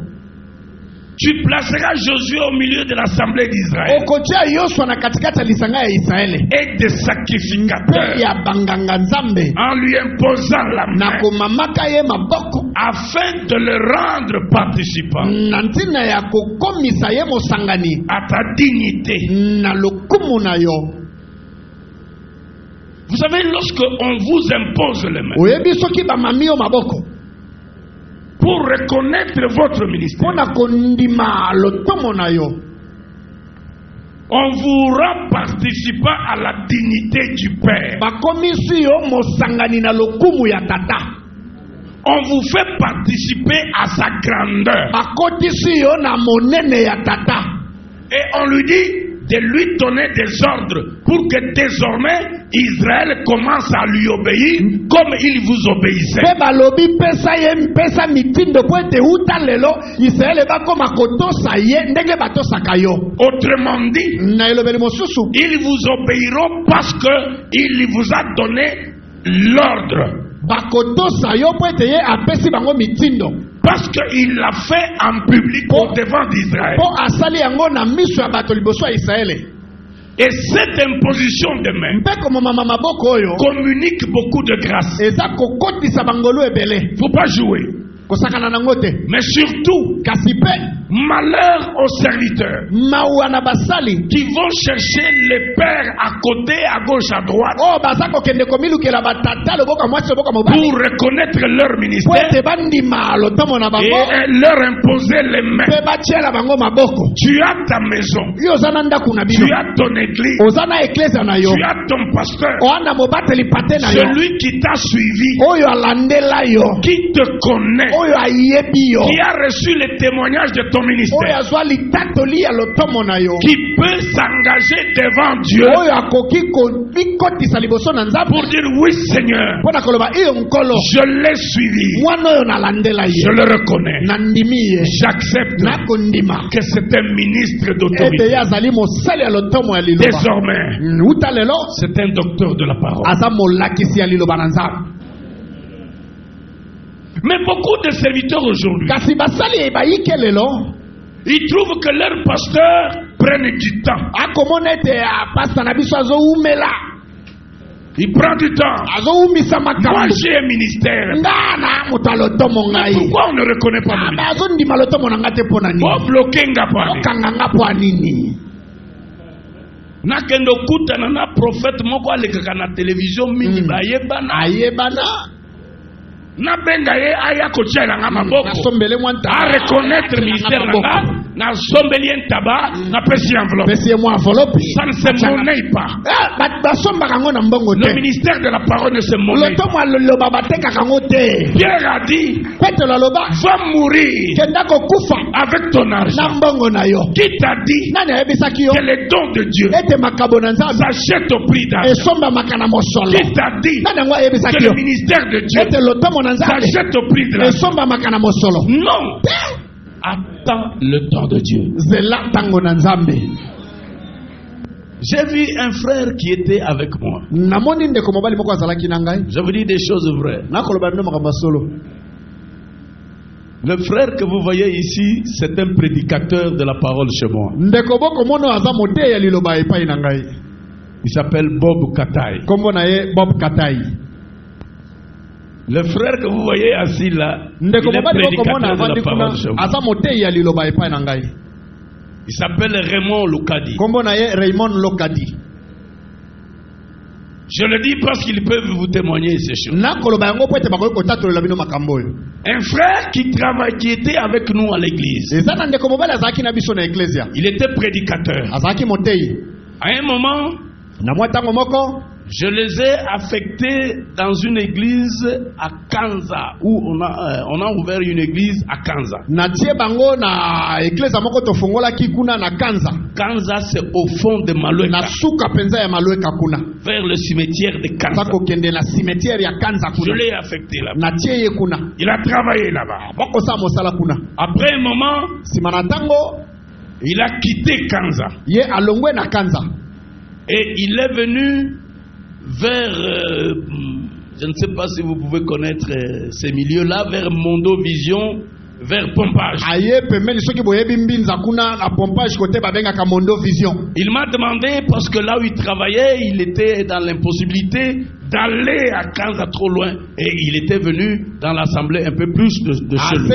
Tu placeras Josué au milieu de l'assemblée d'Israël Okotia Yoshua na katikati ya lisanga ya Israeli. et des sacrificateurs Ya banganga nzambe en lui imposant la na main komamaka ye maboko afin de le rendre participant na ntina ya kokomisa ye mosangani à ta dignité. na lokumu na yo. Vous savez, lorsque on vous impose les mains Oyebi soki bamami yo maboko pour reconnaître votre ministère, mpona kondima lotomo na yo, on vous rend participant à la dignité du Père. bakomisi yo mosangani na lokumu ya tata. On vous fait participer à sa grandeur. Bakotisi yo na monene ya tata. Et on lui dit de lui donner des ordres pour que désormais Israël commence à lui obéir comme il vous obéissait. Pe balobi pesa ye mpesa mitindo po ete uta lelo Israeli bakoma kotosa ye ndenge batosaka yo. Autrement dit, Na elobeli mosusu ils vous obéiront parce que il vous a donné l'ordre. bakotosa yo po ete ye apesi bango mitindo. Parce qu'il l'a fait en public au devant d'Israël. Po asali yango na miso ya bato liboso ya Israeli. Et cette imposition de main Mpe komomama maboko oyo communique beaucoup de grâce. eza kokotisa bangolu ebele. Faut pas jouer. Kosakana nango te. Mais surtout, Kasi pe malheur aux serviteurs mawa na basali qui vont chercher les pères à côté, à gauche, à droite oyo baza kokende komilukela batata loboko mwasi loboko mobali pour reconnaître leur po ministère ete bandima lotomo na et bango leur imposer les mains. mpe batiela bango maboko. Tu as ta maison, Yo oza na ndako na bino, tu as ton église, oza na eklesia na yo, tu as ton pasteur, oza na mobateli pate na yo, celui qui t'a suivi, oyo alandela yo, qui te connaît, oyo ayebi yo, qui a reçu les témoignages de ton oyo ministère, azwa litatoli ya lotomo na yo, qui peut s'engager devant Dieu oyo akoki kobikotisa liboso na Nzambe pour dire oui Seigneur, mpona koloba iyo nkolo je l'ai suivi, mwana oyo nalandela je ye le reconnais, nandimi ye j'accepte nakondima que c'est un ministre ete d'autorité. ye azali mosali ya lotomo ya liloba. Désormais, Uta lelo c'est un docteur de la parole. aza molakisi ya liloba na Nzambe. Mais beaucoup de serviteurs aujourd'hui, Kasi basali bayike lelo ils trouvent que leurs pasteurs prennent du temps. akomona ete pasta na biso azoumela Il prend du temps. azoumisa Moi makambo j'ai un ministère. nga na moto ya lotomo Mais ngai pourquoi on ne reconnaît pas mon ministère? azondima lotomo na nga te mpo na Oh, nini bloqué ngapa. okanga nga mpo ya nini. Nakendo kutana na prophète moko alekaka na télévision mingi bayebana. ayebana Na benga ye aya kotiela nga maboko. nasombele mwa A reconnaître ministère na nga. Na sombeli ntaba na pesi enveloppe. pesi ye mwa enveloppe. Ça ne se monnaie pas. basombaka ngo na mbongo Le te ministère de la parole ne se monnaie pas. lotomo aloba batekaka ngo te. Pierre a dit, petelo aloba va mourir kenda kokufa avec ton na argent. mbongo na yo. Qui t'a dit nani ayebisaki yo que les dons de Dieu ete makabo na Nzambe s'achètent au prix d'argent? esombamaka na mosolo? Qui t'a dit nani yango que ayebisaki le yo ministère de Dieu ete lotomo na Nzambe s'achète au prix de l'argent? esombamaka na mosolo? Non. Attends le temps de Dieu. zela ntango na Nzambe. J'ai vu un frère qui était avec moi. namoni ndeko mobali moko azalaki na ngai Je vous dis des choses vraies. nakoloba bino makambo ya solo. Le frère que vous voyez ici, c'est un prédicateur de la parole chez moi. ndeko boko mono aza moteya liloba epai na ngai. Il s'appelle Bob Katai. kombo na ye Bob Katai. Le frère que vous voyez assis là, il est ndeko mobali boko mono prédicateur de avandi la kuna parole chez moi. aza moteya liloba epai na ngai. Il s'appelle Raymond Lukadi. kombo na ye Raymond Lokadi. Je le dis parce qu'ils peuvent vous témoigner ces choses. nakoloba yango po ete bakoki kotatolela bino makambo oyo. Un frère qui travaille, qui était avec nous à l'église. eza na ndeko mobali azalaki na biso na eklesia Il était prédicateur. azalaki moteyi. À un moment, na mwa ntango moko Je les ai affectés dans une église à Kanza, où on a ouvert une église à Kanza. Natie bango na église moko to fongola ki kuna na Kanza. Kanza c'est au fond de Malueka. Na suka penza ya Malueka kuna. Vers le cimetière de Kanza. Sako kende na cimetière ya Kanza kuna. Je l'ai affecté là-bas. Natie ye kuna. Il a travaillé là-bas. Moko sa mosala kuna. Après un moment, simanatango, il a quitté Kanza. Ye alongwe na Kanza. Et il est venu vers, je ne sais pas si vous pouvez connaître ces milieux-là, vers Mondo Vision, vers Pompage. Il m'a demandé, parce que là où il travaillait, il était dans l'impossibilité d'aller à Kanza trop loin, et il était venu dans l'assemblée un peu plus de chez lui.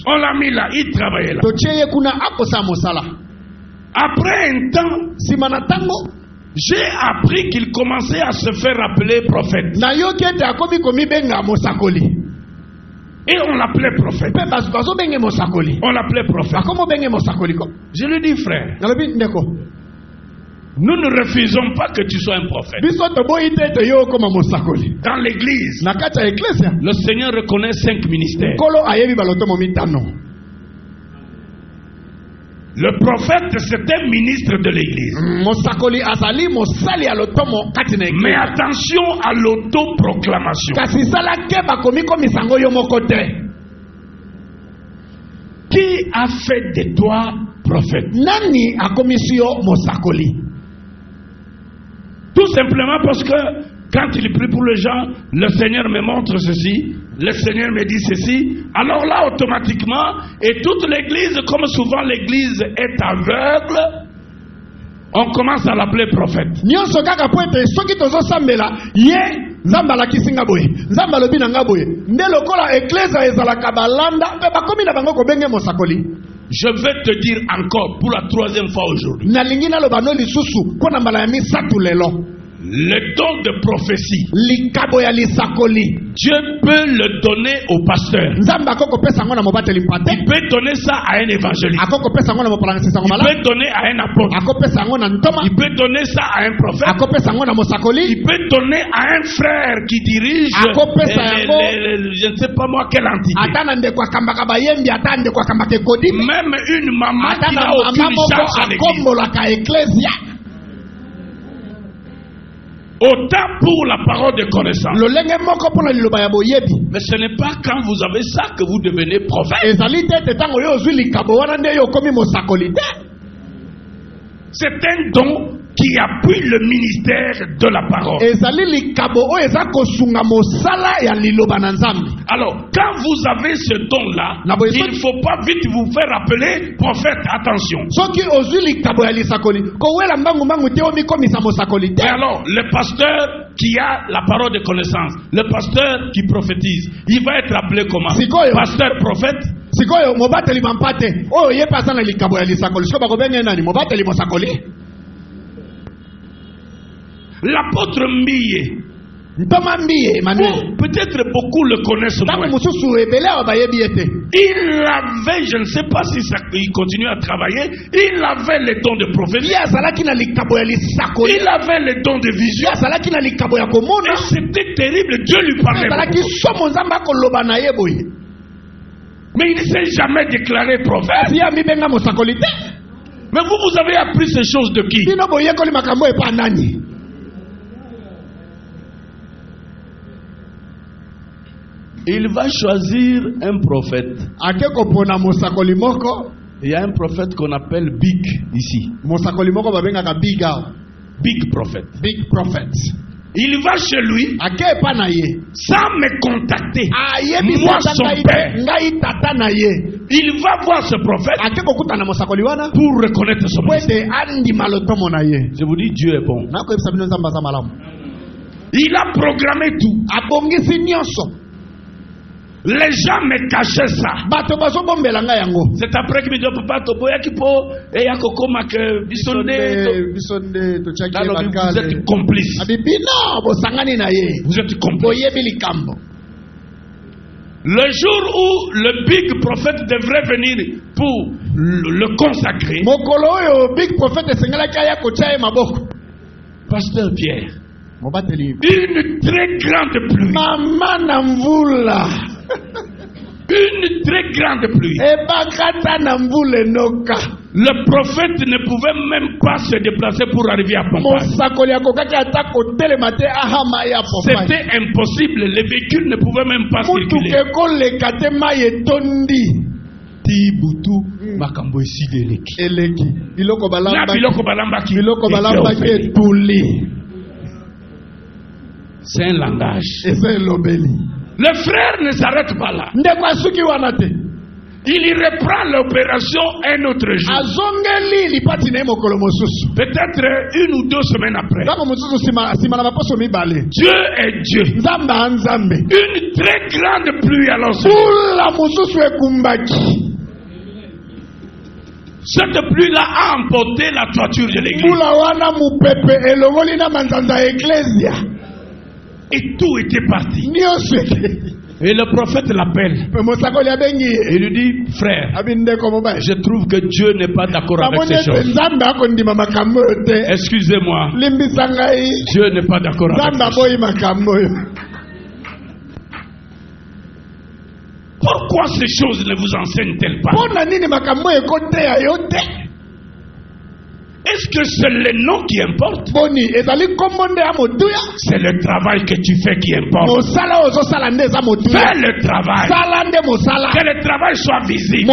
On l'a mis là, il travaillait là. Après un temps, j'ai appris qu'il commençait à se faire appeler prophète. Et on l'appelait prophète. On l'appelait prophète. Je lui dis, frère, nous ne refusons pas que tu sois un prophète. Dans l'église, le Seigneur reconnaît 5 ministères. Le prophète, c'est un ministre de l'église. Mais attention à l'autoproclamation. Qui a fait de toi prophète? Tout simplement parce que quand il prie pour les gens, le Seigneur me montre ceci, le Seigneur me dit ceci. Alors là, automatiquement, et toute l'église, comme souvent l'église est aveugle, on commence à l'appeler prophète. Je vais te dire encore pour la 3e fois aujourd'hui. Le don de prophétie, Dieu peut le donner au pasteur. Il peut donner ça à un évangéliste. Il peut donner à un apôtre. Il peut donner ça à un prophète. Il peut donner à un frère qui dirige je ne sais pas moi quelle entité. Même une maman qui n'a aucune charge à l'église. Autant pour la parole de connaissance. Mais ce n'est pas quand vous avez ça que vous devenez prophète. C'est un don qui appuie le ministère de la parole. Alors, quand vous avez ce don-là, il ne faut pas vite vous faire appeler prophète. Attention. Et alors, le pasteur qui a la parole de connaissance, le pasteur qui prophétise, il va être appelé comment? Pasteur prophète? L'apôtre Mbiye, peut-être beaucoup le connaissent moins. Il avait, je ne sais pas si il continue à travailler, il avait les dons de prophétie. Il avait les dons de vision. Et c'était terrible, Dieu lui parlait. Mais il ne s'est jamais déclaré prophète. Mais vous avez appris ces choses de qui? Il va choisir un prophète. Il y a un prophète qu'on appelle Big ici. Big prophète. Big prophet. Il va chez lui sans me contacter. Moi, son père. Il va voir ce prophète pour reconnaître son ministère. Je vous dis, Dieu est bon. Il a programmé tout. Les gens me cachaient ça. C'est après qu'il me dit, papa, vous êtes complice. Vous êtes complice. Le jour où le big prophète devrait venir pour le consacrer, big prophet Pasteur Pierre, une très grande pluie. Une très grande pluie. Le prophète ne pouvait même pas se déplacer pour arriver à Pompagne. C'était impossible. Les véhicules ne pouvaient même pas circuler. C'est un langage. Le frère ne s'arrête pas là. Il reprend l'opération un autre jour. Peut-être 1 ou 2 semaines après. Dieu est Dieu. Une très grande pluie alors. Cette pluie-là a emporté la toiture de l'église. Et tout était parti. Et le prophète l'appelle. Il lui dit, frère, je trouve que Dieu n'est pas d'accord avec ces choses. Excusez-moi. Dieu n'est pas d'accord avec ces choses. Pourquoi ces choses ne vous enseignent-elles pas? Est-ce que c'est le nom qui importe? C'est le travail que tu fais qui importe. Fais le travail. Que le travail soit visible.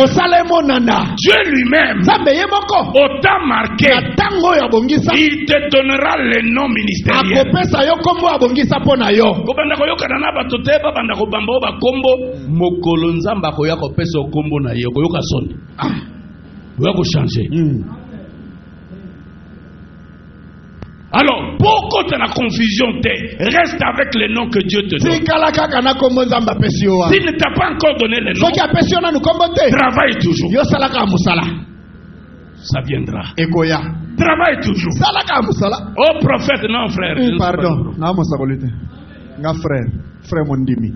Dieu lui-même, au temps marqué, il te donnera le nom ministériel. Alors, pourquoi tu as la confusion? Reste avec le nom que Dieu te donne. S'il ne t'a pas encore donné le nom, travaille toujours. Ça viendra. Travaille toujours. Oh prophète, non frère. Pardon. Non, frère Mondimi.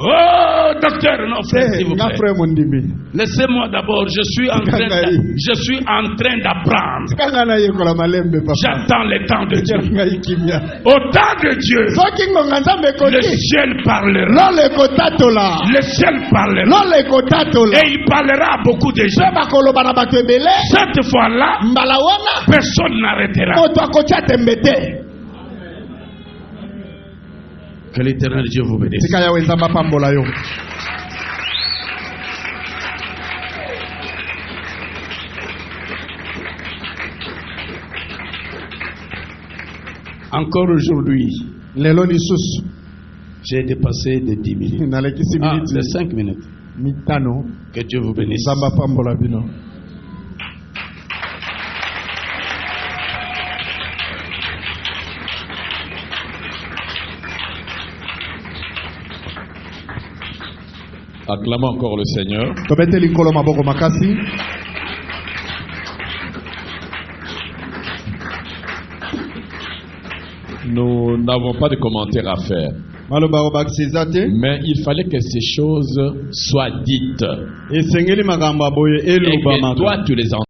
Oh docteur, non frère, s'il vous plaît. Laissez-moi d'abord, je suis en train d'apprendre. J'attends le temps de Dieu. Au temps de Dieu, le ciel parlera. Le ciel parlera. Et il parlera à beaucoup de gens. Cette fois-là, personne n'arrêtera. Que l'Éternel Dieu vous bénisse. Encore aujourd'hui, j'ai dépassé de 10 minutes. De 5 minutes. Que Dieu vous bénisse. Acclamons encore le Seigneur. Nous n'avons pas de commentaires à faire. Mais il fallait que ces choses soient dites. Et que toi tu les entends.